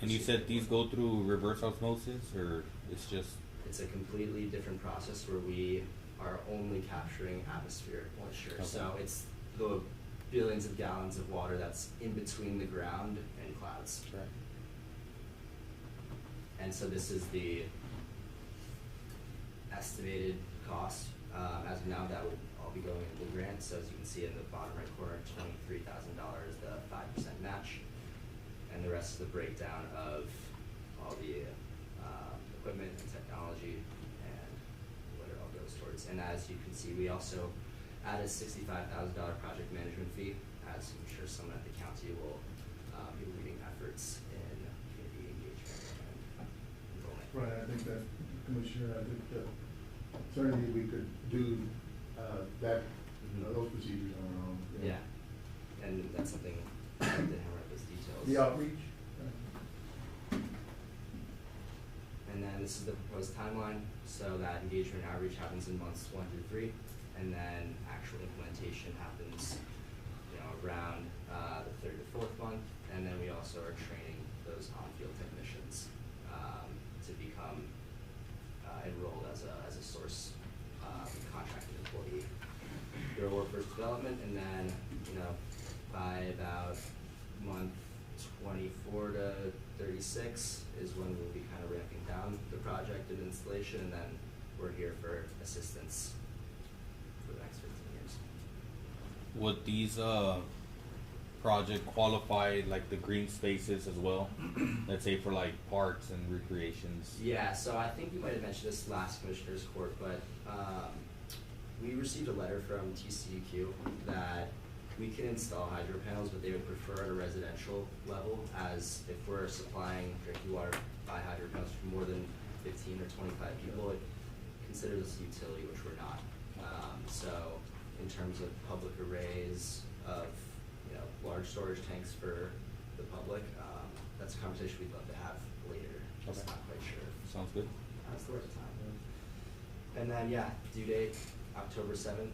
And you said these go through reverse osmosis, or it's just? It's a completely different process where we are only capturing atmospheric moisture. Okay. So it's the billions of gallons of water that's in between the ground and clouds. Right. And so this is the estimated cost. As of now, that would all be going into the grant. So as you can see in the bottom right corner, $23,000, the 5% match, and the rest is the breakdown of all the equipment and technology and what it all goes towards. And as you can see, we also added a $65,000 project management fee, as I'm sure someone at the county will be leading efforts in community engagement and enrollment. Right, I think that, Commissioner, I think that certainly we could do, that, those procedures on our own. Yeah, and that's something I have to hammer out those details. The outreach? And then this is the proposed timeline, so that engagement and outreach happens in months 1 through 3, and then actual implementation happens, around the 3rd to 4th month, and then we also are training those on-field technicians to become enrolled as a source contracted employee through our workforce development, and then by about month 24 to 36 is when we'll be kind of ramping down the project and installation, and then we're here for assistance for the next 15 years. would these project qualify like the green spaces as well? Let's say for like parks and recreations. Yeah, so I think you might have mentioned this last Commissioner's Court, but we received a letter from TCEQ that we can install hydro panels, but they would prefer at a residential level, as if we're supplying drinking water by hydro panels for more than 15 or 25 people, it considers us a utility, which we're not. So in terms of public arrays of, you know, large storage tanks for the public, that's a conversation we'd love to have later. Just Okay. not quite sure. Sounds good. That's the right time. And then, yeah, due date, October 7th,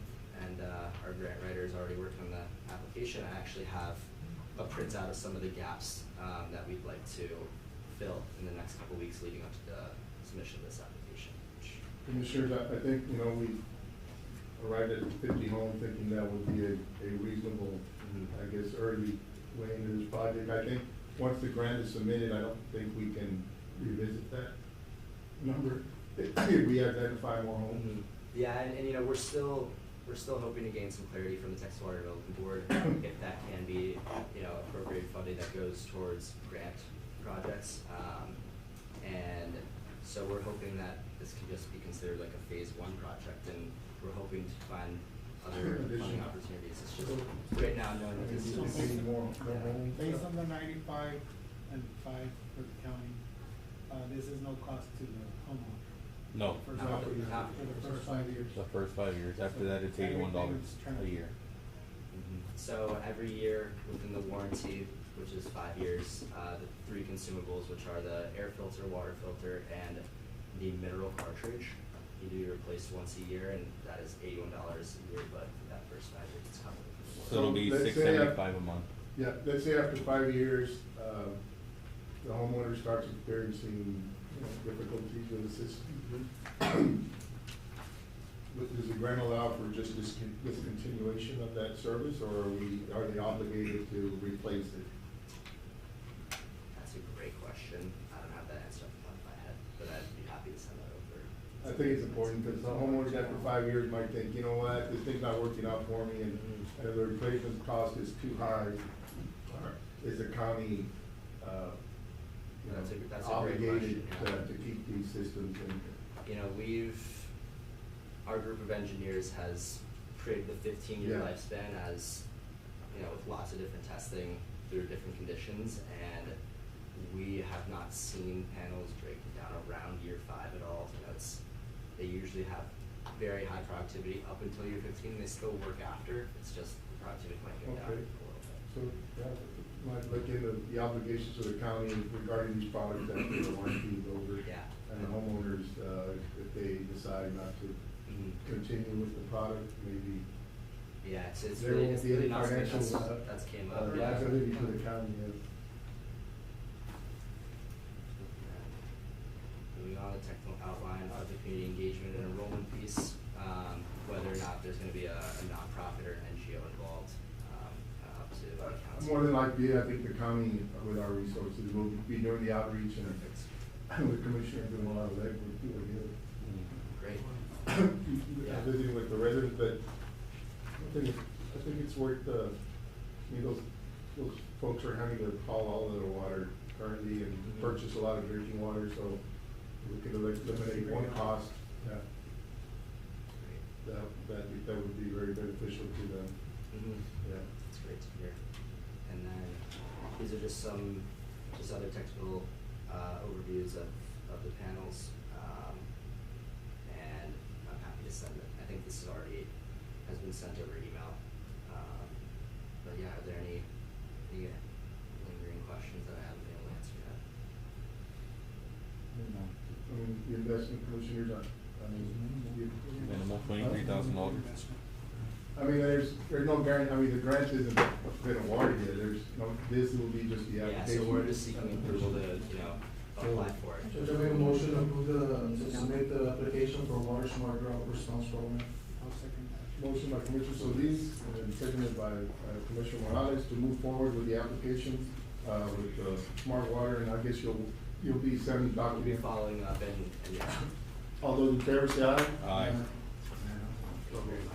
and our grant writer is already working on the application. I actually have a printout of some of the gaps that we'd like to fill in the next couple weeks leading up to the submission of this application. Commissioners, I think, you know, we arrived at 50 homes thinking that would be a reasonable, I guess, early way into this project. I think once the grant is submitted, I don't think we can revisit that number if we identify more homes. Yeah, and you know, we're still hoping to gain some clarity from the Texas Water Development Board if that can be, you know, appropriate funding that goes towards grant projects. And so we're hoping that this can just be considered like a phase 1 project, and we're hoping to find other funding opportunities. It's just right now knowing that this is Based on the 95 and 5 for the county, this is no cost to the homeowner. No. For Not the for- for the first 5 years. The first 5 years. After that, it's $81 a year. So every year within the warranty, which is 5 years, the 3 consumables, which are the air filter, water filter, and the mineral cartridge, you do replace once a year, and that is $81 a year, but for that first 5 years, it's covered. So it'll be let's say $675 a month. Yeah, let's say after 5 years, the homeowner starts experiencing, you know, difficulties with the system. Does the grant allow for just discontinuation of that service, or are they obligated to replace it? That's a great question. I don't have that answer off the top of my head, but I'd be happy to send that over. I think it's important, because the homeowners after 5 years might think, you know what, this thing's not working out for me, and the replacement cost is too high. Is the county, you know, That's a great obligated question, to keep these systems in? You know, our group of engineers has created the 15-year Yeah. lifespan as, you know, with lots of different testing through different conditions, and we have not seen panels breaking down around year 5 at all. You know, they usually have very high productivity up until year 15. They still work after. It's just the productivity might go down a Okay. little bit. So, might look into the obligations of the county regarding these products after the warranty is over. Yeah. And the homeowners, if they decide not to continue with the product, maybe Yeah, it's there really, won't it's be really any not something financial, that's came up. liability to the county. Moving on to technical outline of the community engagement and enrollment piece, whether or not there's gonna be a nonprofit or an NGO involved, up to the council. More than likely, I think the county, with our resources, will be doing the outreach, and the commissioner doing a lot of legwork too, I guess. Great. Visiting with the residents, but I think it's worth, you know, those folks are having to haul all of their water currently and purchase a lot of drinking water, so we could eliminate one cost, yeah. That would be very beneficial to them, yeah. That's great to hear. And then, these are just other technical, overviews of the panels. And I'm happy to send it. I think this is has been sent over email. But yeah, are there any lingering questions that I haven't been able to answer yet? I mean, the investment commissioners, Minimum $23,000. I mean, there's no guarantee, I mean, the grant isn't been awarded yet, this will be just the Yeah, application. so we're just seeking approval to, you know, apply for it. Judge, I make a motion to approve to submit the application for Water Smart Drought Response Program. I'll second that. Motion by Commissioner Solis and then seconded by Commissioner Morales to move forward with the application, with Smart Water, and I guess you'll be sending We'll be documents. following up and yeah. All those in favor say aye. Aye. Thank you very much.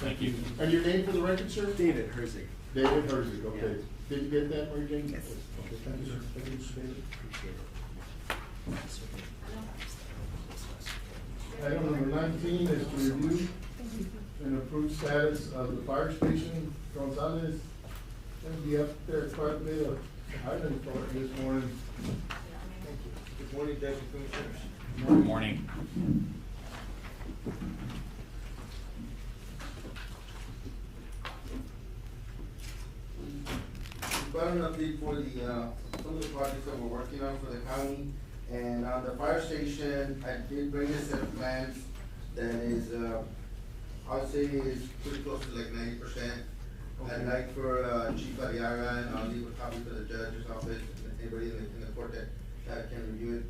Thank you. And your name for the record, sir? David Herzig. David Herzig, okay. Did you get that, Mary Jane? Yes. Okay, thank you, sir. Thank you, Mr. David. Item number 19 is to review and approve status of the fire station. Gonzalez, gonna be up there quite a bit of item for it this morning. Good morning, Judge and Commissioners. Good morning. We've got an update for the, some of the projects that we're working on for the county. And on the fire station, I did bring a set of plans that is, I would say is pretty close to like 90%. I'd like for, Chief Ariaga, and I'll leave a copy for the judge's office, and anybody in the court that can review it.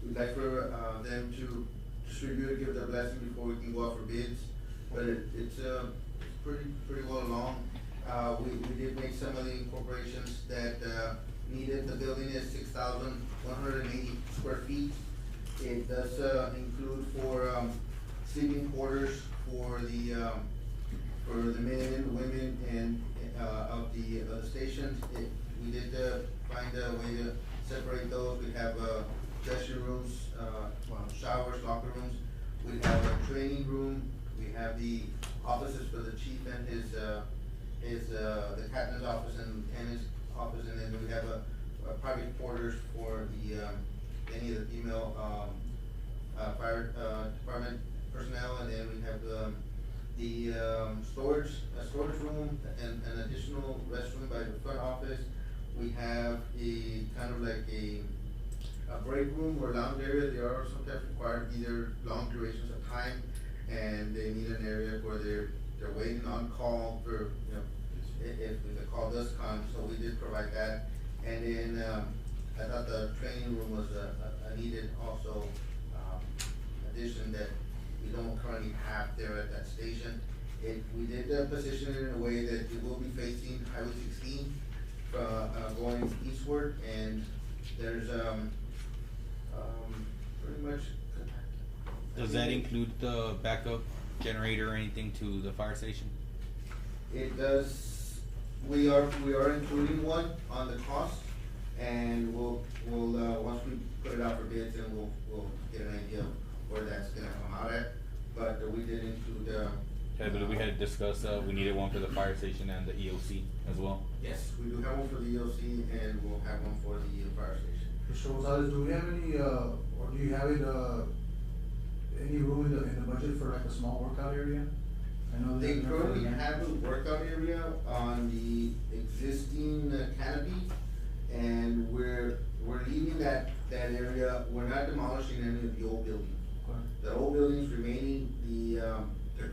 We'd like for, them to just review it, give their blessing before we can go out for bids. But it's pretty well along. We did make some of the incorporations that, needed. The building is 6,180 square feet. It does, include for, sleeping quarters for the men and women and, of the stations. We did, find a way to separate those. We have, dressing rooms, showers, locker rooms. We have a training room. We have the offices for the chief and his the captain's office and his office, and then we have a private quarters for the, any of the female, fire, department personnel, and then we have, the storage room and an additional restroom by the front office. We have a kind of like a break room or lounge area. They are sometimes required either long durations of time, and they need an area where they're waiting on call for, you know, if the call does come. So we did provide that. And then, I thought the training room was a needed also, addition that we don't currently have there at that station. We did position it in a way that it will be facing Highway 16, going eastward, and there's, pretty much. Does that include the backup generator or anything to the fire station? It does, we are including one on the cost, and we'll, once we put it out for bids, then we'll get an idea of where that's gonna come out at. But we did include, Okay, but we had discussed, we needed one for the fire station and the EOC as well. yes, we do have one for the EOC, and we'll have one for the fire station. Mr. Gonzalez, do we have any, or do you have it, any room in the budget for like a small workout area? I know They that. currently have a workout area on the existing canopy, and we're leaving that area. We're not demolishing any of the old buildings. Okay. The old buildings remaining, the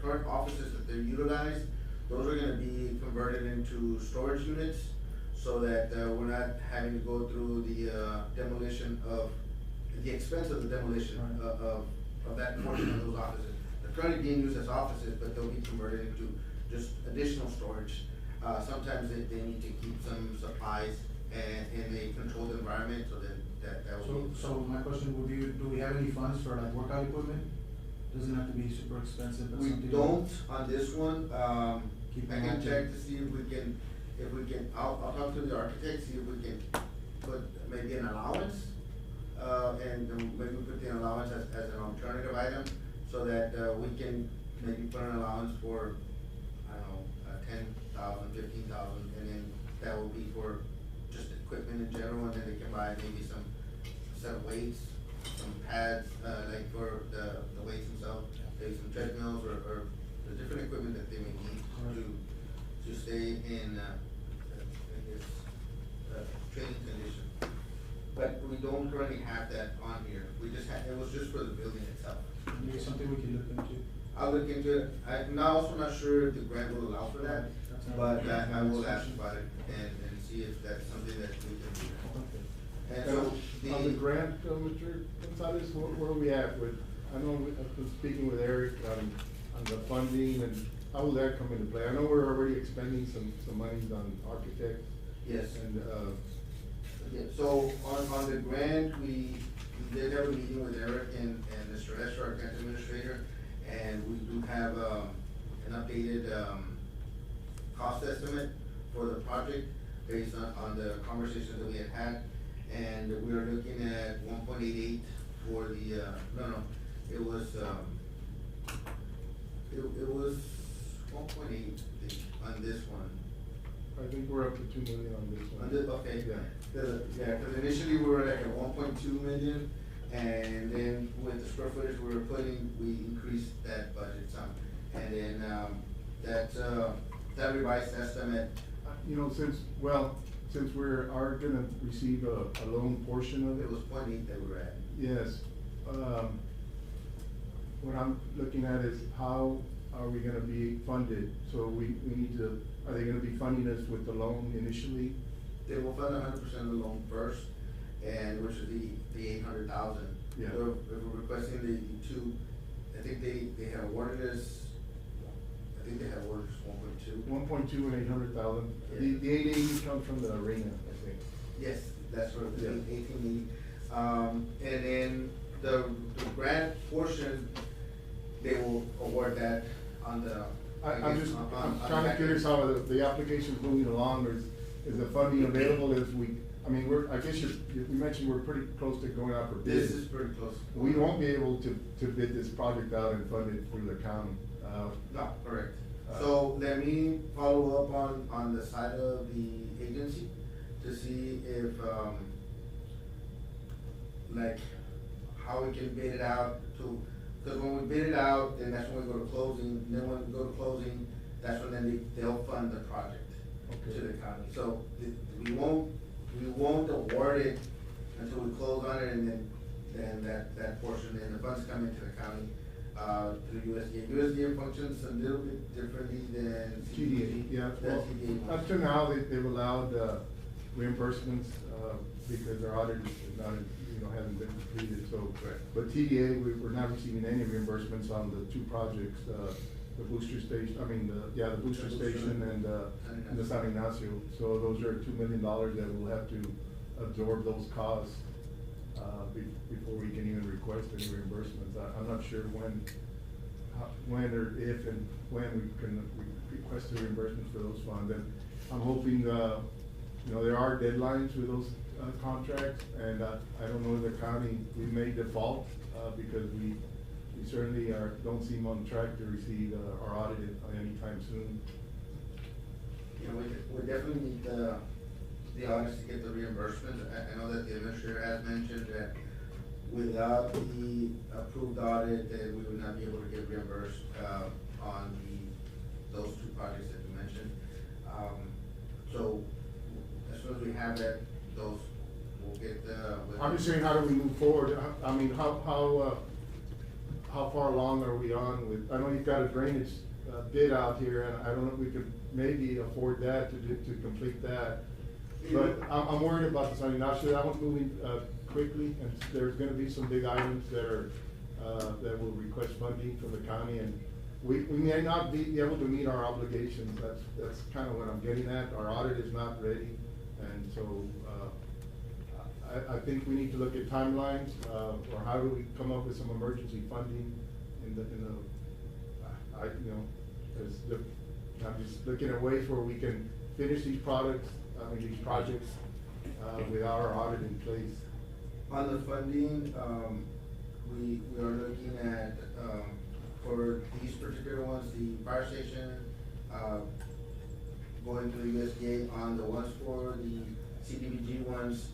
current offices that they're utilized, those are gonna be converted into storage units, so that, we're not having to go through the, demolition of, the expense of the demolition of that portion of those offices. They're currently being used as offices, but they'll be converted into just additional storage. Sometimes they need to keep some supplies in a controlled environment, so that will be. So my question would be, do we have any funds for like workout equipment? Doesn't have to be super expensive, but We something. don't on this one. Keep I in can mind. check to see if we can, I'll talk to the architect, see if we can put maybe an allowance. And maybe put the allowance as an alternative item, so that, we can maybe put an allowance for, I don't know, 10,000, 15,000, and then that will be for just equipment in general, and then they can buy maybe some set of weights, some pads, like for the weights themselves, maybe some treadmills or the different equipment that they may need to stay in this, training condition. But we don't currently have that on here. We just had, it was just for the building itself. Maybe something we can look into. I'll look into it. I'm also not sure if the grant will allow for that, but I will ask about it and see if that's something that we can do. And so On the grant, Mr. Gonzalez, where are we at with, I know I've been speaking with Eric on the funding, and how will that come into play? I know we're already expending some monies on architects. Yes. And, Yeah, so on the grant, we did have a meeting with Eric and Mr. Escher, our grant administrator, and we do have, updated, cost estimate for the project based on the conversations that we had had. And we were looking at 1.88 for the, it was 1.8 on this one. I think we're up to 2 million on this one. Okay. Yeah. Yeah, cause initially we were like at 1.2 million, and then with the square footage we were putting, we increased that budget some. And then, that revised estimate, You know, since are gonna receive a loan portion of it it. was 0.8 that we were at. Yes, what I'm looking at is how are we gonna be funded? So we need to, are they gonna be funding us with the loan initially? They will fund 100% of the loan first, and which is the 800,000. Yeah. We're requesting the two, I think they have awarded us, 1.2. 1.2 and 800,000. Yeah. The 880 comes from the arena, I think. Yes, that's what, Yeah. 1880. And then the grant portion, they will award that on the. I'm guess, just, on I'm the kinda back curious end. how the application's moving along, or is the funding available as we, I mean, I guess you mentioned we're pretty close to going out for bid. This is pretty close. We won't be able to bid this project out and fund it through the county. No, correct. So let me follow up on the side of the agency to see if, like, how we can bid it out to, cause when we bid it out, then that's when we go to closing, then when we go to closing, that's when then they'll fund the project Okay. to the county. So we won't award it until we close on it, and then that portion, then the funds come into the county, through USDA. USDA functions a little bit differently than TDA, yeah, Than well, TDA. up to now, they've allowed, reimbursements, because their audit is not, hasn't been completed, so. Correct. But TDA, we're not receiving any reimbursements on the two projects, the booster station, the booster The booster. station and the San Ignacio. So those are $2 million that we'll have to absorb those costs, before we can even request any reimbursements. I'm not sure when or if and when we can request the reimbursements for those funds. And I'm hoping, there are deadlines with those contracts, and I don't know if the county, we may default, because we certainly don't seem on track to receive our audit anytime soon. We definitely need the audits to get the reimbursement. I know that the administrator has mentioned that without the approved audit, that we would not be able to get reimbursed, on those two projects that you mentioned. So as soon as we have that, those, we'll get I'm just saying, how do we move forward? I mean, how far along are we on with, I know you've got a drainage bid out here, and I don't know if we could maybe afford that to complete that. But I'm worried about the San Ignacio. That one's moving quickly, and there's gonna be some big items that will request funding from the county, and we may not be able to meet our obligations. That's kind of what I'm getting at. Our audit is not ready, and so, I think we need to look at timelines, or how do we come up with some emergency funding I'm just looking at ways where we can finish these projects, without our audit in place. On the funding, we are looking at, for these particular ones, the fire station, going to the USDA. On the ones for the CDBG ones,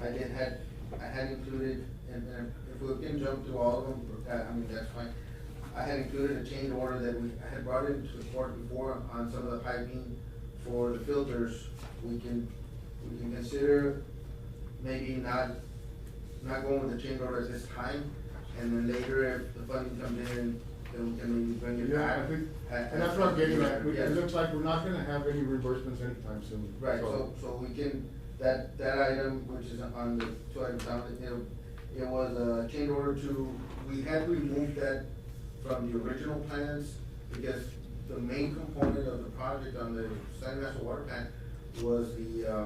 I had included, and if we can jump through all of them, that's fine. I had included a change order that I had brought into the court before on some of the piping for the filters. We can consider maybe not going with the change order at this time, and then later if the funding comes in, then we can maybe bring it back. Yeah, I think, and that's what I'm getting at. Yes. It looks like we're not gonna have any reimbursements anytime soon. Right, so we can, that item, which is on the two items down, it was a change order we had removed that from the original plans, because the main component of the project on the San Ignacio water plant was the,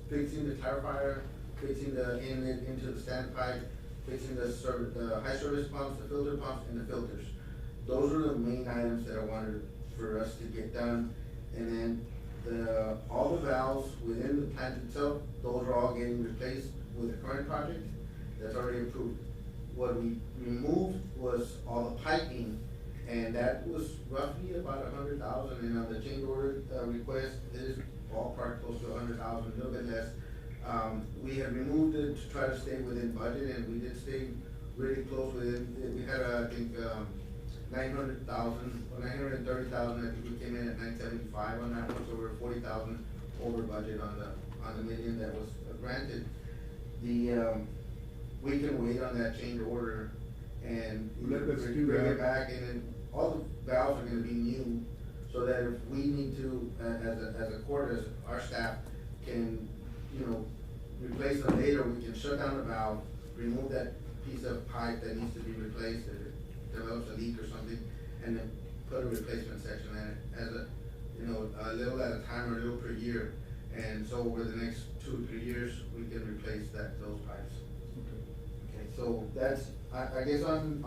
fixing the clarifier, fixing the inlet into the standpipe, fixing the high service pumps, the filter pumps, and the filters. those are the main items that I wanted for us to get done. And then all the valves within the plant itself, those are all getting replaced with the current project that's already approved. What we removed was all the piping, and that was roughly about 100,000, and on the change order, request, it is ballpark close to 100,000, a little bit less. We have removed it to try to stay within budget, and we did stay really close within, we had, I think, 900,000, or 930,000, I think we came in at 975 on that one, so we're 40,000 over budget on the million that was granted. We can wait on that change order and Let's do bring that. it back, and then all the valves are gonna be new, so that if we need to, as a court, as our staff can, replace them later, we can shut down the valve, remove that piece of pipe that needs to be replaced, if it develops a leak or something, and then put a replacement section in it, as a little at a time or a little per year. And so over the next 2 or 3 years, we can replace those pipes. Okay, so that's, I guess on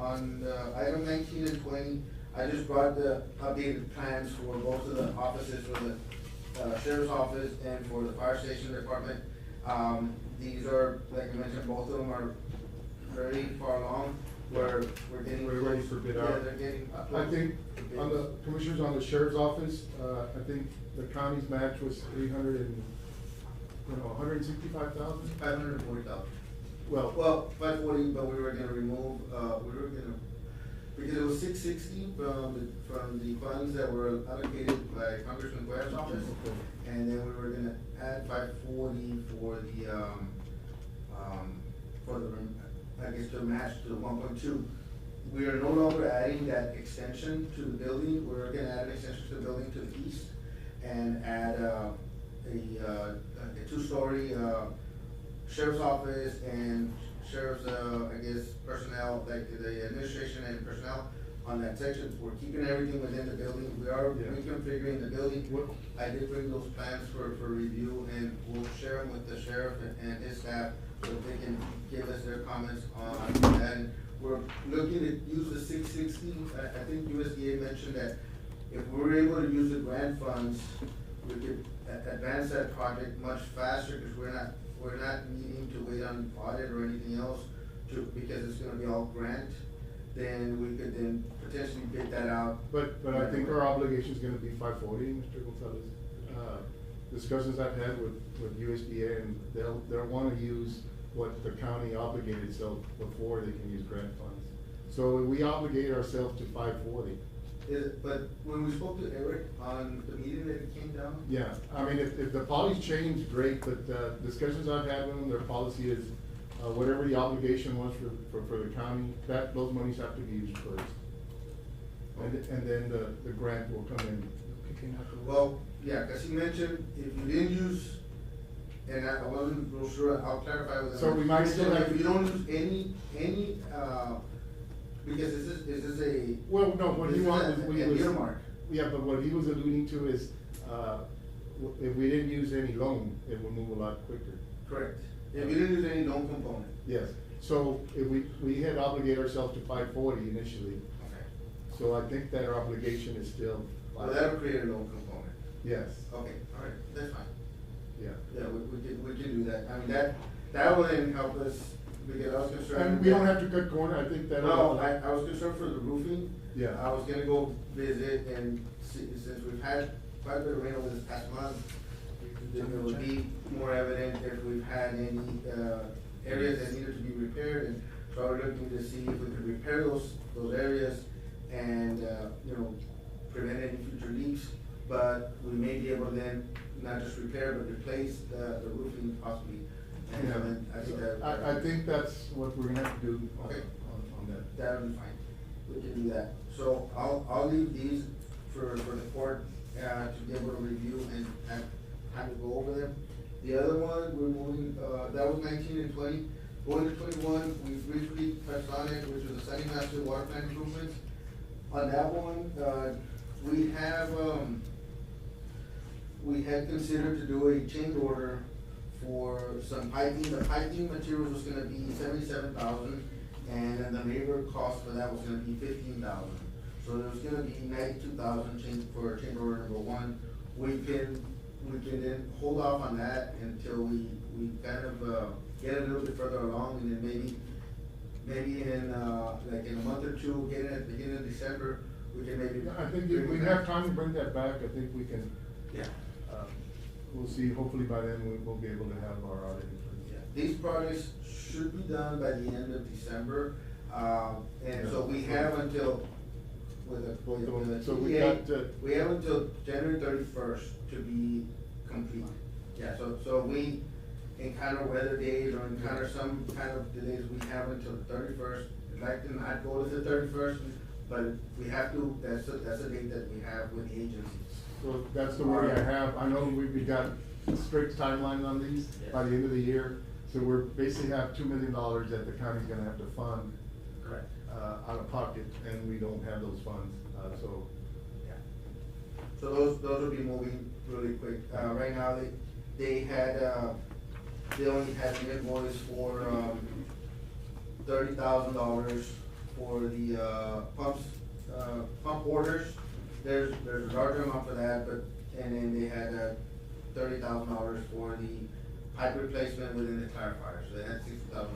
item 19 and 20, I just brought the updated plans for both of the offices, for the sheriff's office and for the fire station department. These are, like I mentioned, both of them are very far along, where we're getting. We're ready for bid out. Yeah, they're getting. I think, on the, commissioners, on the sheriff's office, I think the county's match was 165,000? 540,000. Well, 540, but we were gonna remove, because it was 660 from the funds that were allocated by Congressman Guerra's office. Okay. And then we were gonna add 540 I guess to match to the 1.2. We are no longer adding that extension to the building. We're gonna add an extension to the building to the east and add a 2-story sheriff's office and sheriff's, I guess, personnel, like the administration and personnel on that section. We're keeping everything within the building. We are reconfiguring the building. I did bring those plans for review, and we'll share them with the sheriff and his staff so they can give us their comments on that. And we're looking to use the 660. I think USDA mentioned that if we were able to use the grant funds, we could advance that project much faster, because we're not needing to wait on audit or anything else because it's gonna be all grant. Then we could then potentially bid that out. but I think our obligation is gonna be 540, Mr. Gonzalez. Discussions I've had with USDA, and they'll wanna use what the county obligated itself before they can use grant funds. So we obligate ourselves to 540. But when we spoke to Eric on the meeting that he came down. Yeah, I mean, if the policy changed, great, but, discussions I've had with them, their policy is, whatever the obligation was for the county, those monies have to be used first. And then the grant will come in. Well, yeah, cause he mentioned if you didn't use, and I wasn't real sure, I'll clarify with him. So we might still have- If you don't use any, because this is a. Well, no, what he this is wanted an was. earmark. Yeah, but what he was alluding to is, if we didn't use any loan, it would move a lot quicker. Correct. If you didn't use any loan component. Yes, so if we had obligated ourselves to 540 initially, Okay. so I think that our obligation is still. Well, that'll create a loan component. Yes, Okay, all right, that's fine. yeah. Yeah, we can do that. I mean, that will then help us, because I was concerned. And we don't have to cut corner, I think that'll. No, I was concerned for the roofing. Yeah. I was gonna go visit and see, since we've had quite a bit of rain over this past month, then it would be more evident if we've had any, areas that needed to be repaired. And so I was looking to see if we could repair those areas and, prevent any future leaks. But we may be able to then not just repair, but replace the roofing possibly. And Yeah. then I think that. I think that's what we're gonna have to do Okay. on that. That'll be fine, we can do that. So I'll leave these for the court, to be able to review and have time to go over them. The other one, we're moving, that was 19 and 20. Going to 21, we briefly touched on it, which was the Sunny Master water plant improvements. On that one, we had considered to do a change order for some piping. The piping materials was gonna be 77,000, and then the labor cost for that was gonna be 15,000. So there's gonna be 92,000 change for change order number one. We can then hold off on that until we kind of, get a little bit further along, and then maybe in, like in a month or two, get it at the beginning of December, we can maybe. Yeah, I think if we have time to bring that back, I think we can, Yeah. we'll see, hopefully by then we'll be able to have our audit. Yeah, these projects should be done by the end of December, and so we have until, with the So we TDA, got, we have until January 31st to be complete. Yeah, so we encounter weather days or encounter some kind of delays, we have until the 31st. I'd like to not go to the 31st, but we have to, that's the date that we have with the agencies. so that's the worry I have. I know we've got strict timelines on these by the end of the year. So we're basically have $2 million that the county's gonna have to fund, Correct. out of pocket, and we don't have those funds, so. Yeah. So those will be moving really quick. Right now, they only had an invoice for, $30,000 for the, pump orders. There's a larger amount for that, and then they had, $30,000 for the pipe replacement within the clarifier, so they had $60,000,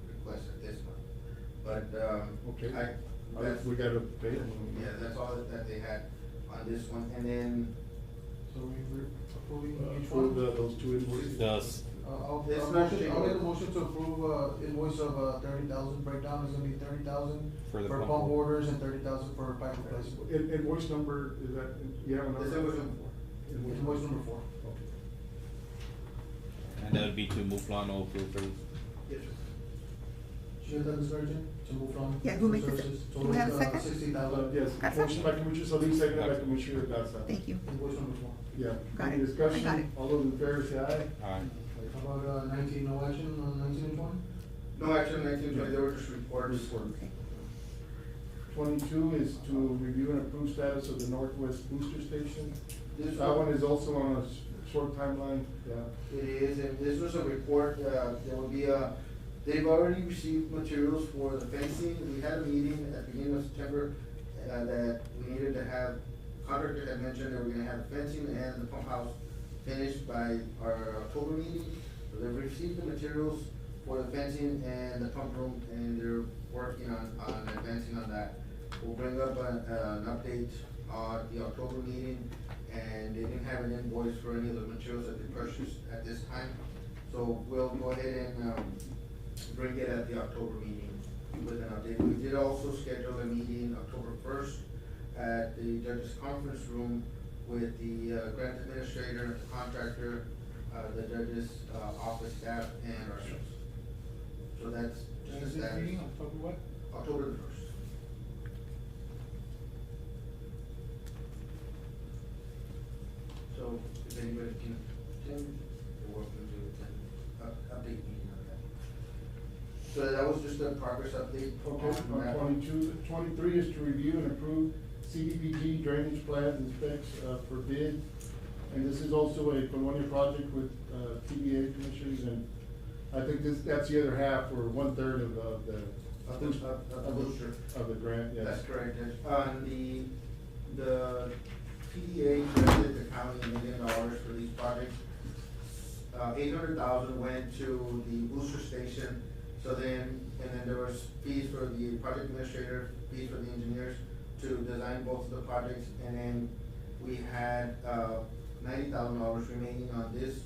requested this month. But, Okay. I, that's, We gotta pay them. yeah, that's all that they had on this one, and then, So we're approving each Approve one? those two invoices. Does, I'll It's not make changing. a motion to approve, invoice of, 30,000, breakdown is gonna be 30,000 For the for pump pump order. orders and 30,000 for pipe replacement. Invoice number, is that, you have a number? this invoice number 4. Invoice number 4. Okay. and that would be to Muflano approve for these. Yes, sir. You hear that, Mr. Urgent? To move from? Yeah, who makes the Services, do we have a second? 60,000. Yes, Garza? motion by Commissioner Solis, seconded by Commissioner Garza. Thank you. Invoice number 4. Yeah. Got Any it. I discussion? got it. All those in favor say aye. Alright, How about, 19, no action on 19 and 20? No action, 1920, they were just reports. Report. Okay. 22 is to review and approve status of the Northwest Booster Station. This That one is also on a short timeline, yeah. It is, and this was a report, there will be they've already received materials for the fencing. We had a meeting at the beginning of September, that we needed to have, contractor had mentioned that we're gonna have the fencing and the pump house finished by our October meeting. So they've received the materials for the fencing and the pump room, and they're working on advancing on that. We'll bring up an update on the October meeting, and they didn't have an invoice for any of the materials that they purchased at this time. So we'll go ahead and, bring it at the October meeting with an update. We did also schedule a meeting October 1st at the judge's conference room with the grant administrator, the contractor, the judge's office staff, and ourselves. So that's just a status. Meeting, October what? October the 1st. So if anybody can attend, you're welcome to attend, update meeting on that. So that was just a progress update. Okay, on that one. 23 is to review and approve CDPG drainage plans and specs, for bid. And this is also a Colonia project with, TBA commissioners, and I think that's the other half, or 1/3 of the. Of the booster. Of the grant, yes. That's correct, Judge. The PDA granted the county $1 million for these projects. 800,000 went to the booster station, so then, and then there was fees for the project administrator, fees for the engineers to design both of the projects, and then we had, $90,000 remaining on this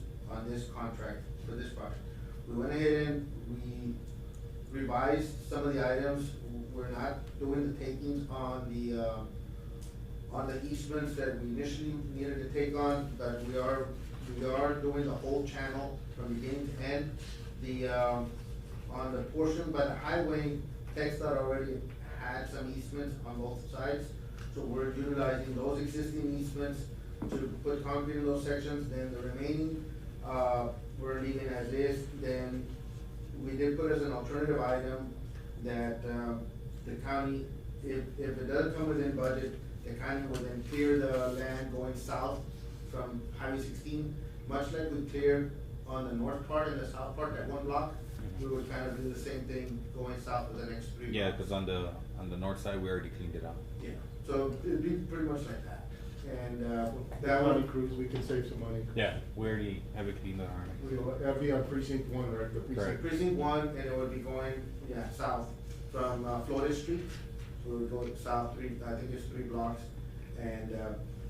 contract for this project. We went ahead and we revised some of the items. We're not doing the takings on the easements that we initially needed to take on, but we are doing the whole channel from beginning to end. On the portion by the highway, TxDOT already had some easements on both sides, so we're utilizing those existing easements to put concrete in those sections. Then the remaining, we're leaving as is. Then we did put as an alternative item that, the county, if it does come within budget, the county will then clear the land going south from Highway 16, much like we cleared on the north part and the south part, that one block, we would kind of do the same thing going south of the next 3 blocks. Yeah, cause on the north side, we already cleaned it out. Yeah, so it'd be pretty much like that. And, That that money one, crews, we can save some money. Yeah, we already have it cleaned out already. That'd be on precinct one, right? The Correct. precinct one, and it would be going, south from, Florida Street. So we would go south I think it's 3 blocks, and,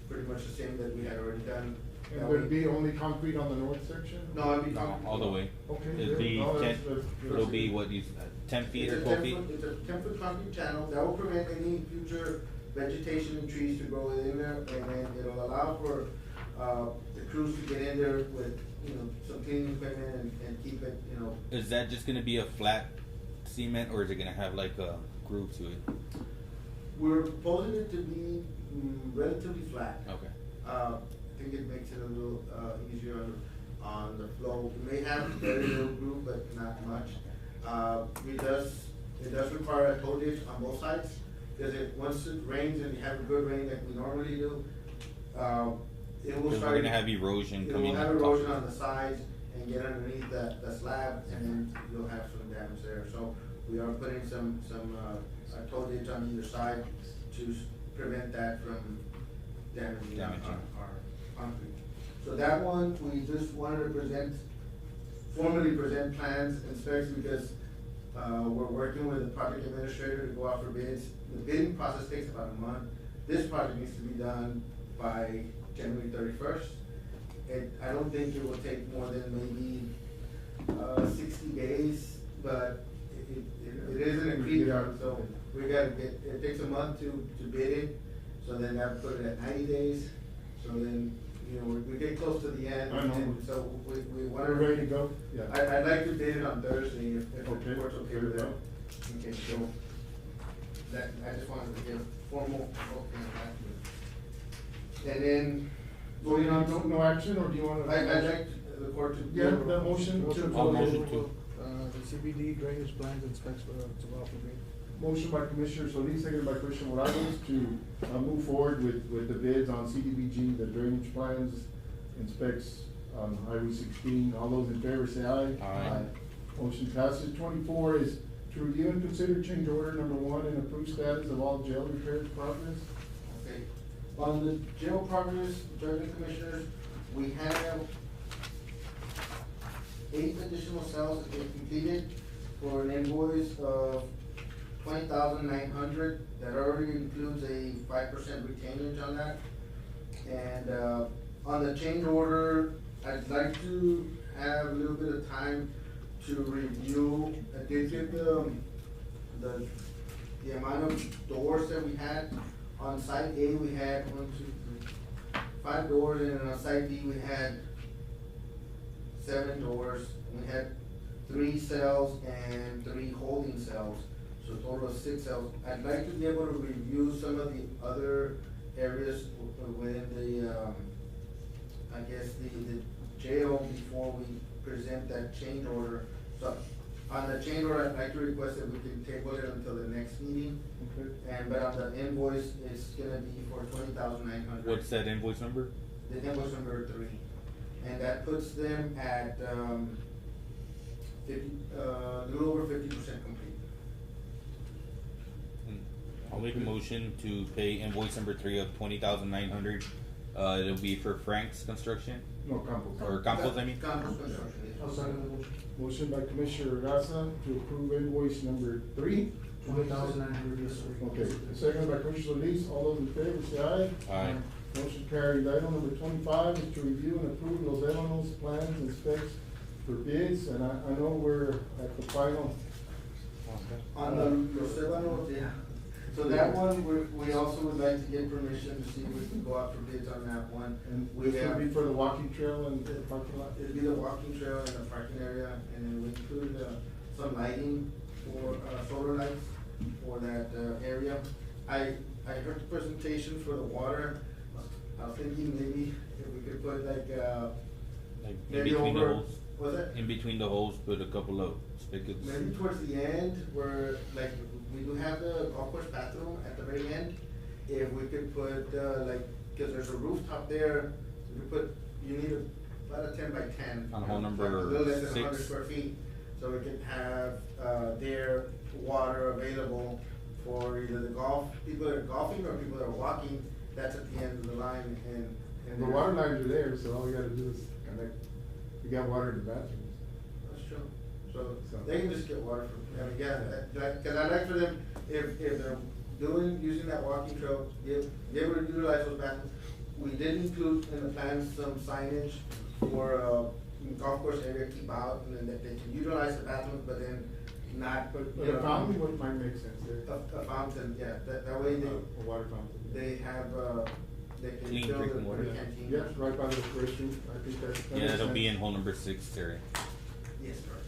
pretty much the same that we had already done. And That would it way- be only concrete on the north section? No, it'd be No, concrete. all the way. Okay, It'd good. be No, that's- 10, that's good. it'll be what you, 10 feet or 12 feet? It's a 10-foot concrete channel that will prevent any future vegetation and trees to grow in there, and then it'll allow for, the crews to get in there with, some cleaning equipment and keep it, Is that just gonna be a flat cement, or is it gonna have like a groove to it? we're proposing it to be relatively flat. Okay. I think it makes it a little, easier on the flow. It may have very little groove, but not much. It does require a toe ditch on both sides, because once it rains and you have a good rain like we normally do, it will Cause start. we're gonna have erosion It coming. will have on top. erosion on the sides and get underneath the slab, and then you'll have some damage there. So we are putting some a toe ditch on either side to prevent that from damaging our concrete. So that one, we just wanted to formally present plans and specs, because, we're working with the project administrator to go out for bids. The bidding process takes about a month. This project needs to be done by January 31st. I don't think it will take more than maybe, 60 days, but it is an agreed on, so it takes a month to bid it, so then that put it at 90 days. So then, we get close to the end, I know. and so we want We're to. ready to go? Yeah. I'd like to bid it on Thursday if the Okay. court's okay Very with that. well. Okay, so that, I just wanted to give formal, okay on that. And then, going on, No action, or do you wanna? I'd like the court to. Yeah, the motion to. I'll motion to. The CBD drainage plans and specs to go out for bid. Motion by Commissioner Solis, seconded by Commissioner Morales to, move forward with the bids on CDBG, the drainage plans and specs on Highway 16. All those in favor say aye. Aye. Motion passes. 24 is to review and consider change order number 1 and approve status of all jail repairs progress. Okay, on the jail progress, Judge and Commissioners, we have 8 additional cells that they've completed for an invoice of $20,900. That already includes a 5% retainage on that. And, on the change order, I'd like to have a little bit of time to review. I did get the amount of doors that we had. On site A, we had 5 doors, and on site B, we had 7 doors. We had 3 cells and 3 holding cells, so a total of 6 cells. I'd like to be able to review some of the other areas within the, I guess, the jail before we present that change order. So, on the change order, I'd like to request that we can table it until the next meeting. Okay. But on the invoice, it's gonna be for $20,900. What's that invoice number? The invoice number 3, and that puts them at, 50, a little over 50% complete. I'll make a motion to pay invoice number 3 of 20,900. It'll be for Frank's Construction, No, Campos. or Campos, I mean. Campos Construction, yes. I'll second the motion. Motion by Commissioner Garza to approve invoice number 3. 20,900, yes, sir. Okay, second by Commissioner Solis. All those in favor say aye. Aye. Motion carried. Item number 25 is to review and approve Los Ebanos plans and specs for bids, and I know we're at the final. On the Los Ebanos, yeah. So that one, we also would like to get permission to see if we can go out for bids on that one. And We this will have, be for the walking trail and the parking lot? it'd be the walking trail and the parking area, and then we include, some lighting for, solar lights for that, area. I heard the presentation for the water. I was thinking maybe if we could put like, Like in maybe between the over, holes. what's that? In between the holes, put a couple of spigots. Maybe towards the end, where, like, we do have the golf course bathroom at the very end. If we could put, like, cause there's a rooftop there, we could put, you need about a 10 by 10. On hole number A little less than 100 6. square feet, so we can have, their water available for either the people that are golfing or people that are walking. That's at the end of the line, and. The water lines are there, so all we gotta do is connect, we got water in the bathrooms. That's true. So So- they can just get water from, I mean, yeah, cause I like for them, if they're using that walking trail, be able to utilize those bathrooms. We did include in the plan some signage for, golf course area, keep out, and then that they can utilize the bathrooms, but then not, But you know. a fountain would, might make sense there. A fountain, yeah, that way A water fountain. they have, they can Clean fill drinking the water. canteen. Yeah, right by the restroom, I think that. Yeah, it'll be in hole number 6, Terry. Yes, right,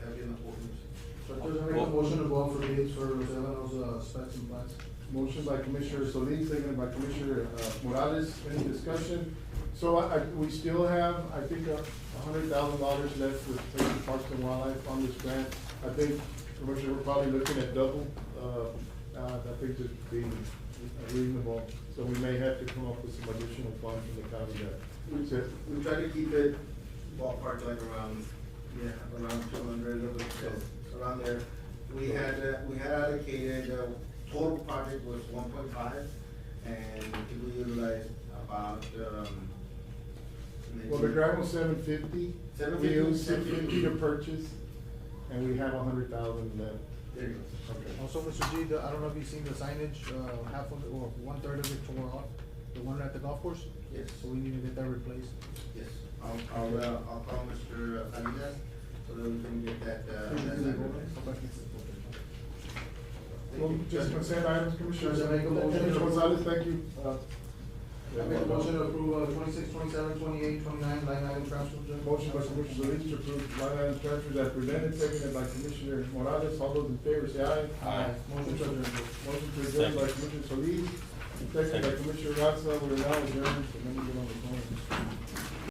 that'll be in the ordinance. So does I make a motion to go out for bids for Los Elenos, specs and plans? Motion by Commissioner Solis, seconded by Commissioner Morales. Any discussion? So we still have, I think, $100,000 left with Texas Parks and Wildlife on this grant. I think, Commissioner, we're probably looking at double. I think just being reasonable. So we may have to come up with some additional funds from the county that. We try to keep it ballpark like around 200, around there. We had allocated, total project was 1.5, and we utilized about, maybe. Well, the grant was $750. We 750, used $650 to purchase, and we have $100,000 left. There you go. Okay. Also, Mr. G, I don't know if you've seen the signage, half of it, or 1/3 of it tore off, the one at the golf course? Yes. So we need to get that replaced. Yes, I'll call Mr. Salinas, so that we can get that, Well, just consent items, Commissioners. Does it make a motion? Commissioner Gonzalez, thank you. I make a motion to approve, 26, 27, 28, 29 line item transfer. Judge. Motion by Commissioner Solis to approve line item transfers as presented, seconded by Commissioner Morales. All those in favor say aye. Aye. Motion to adjourn. Motion to adjourn by Second. Commissioner Solis, seconded by Commissioner Garza. We are now adjourned, so let me get on the phone.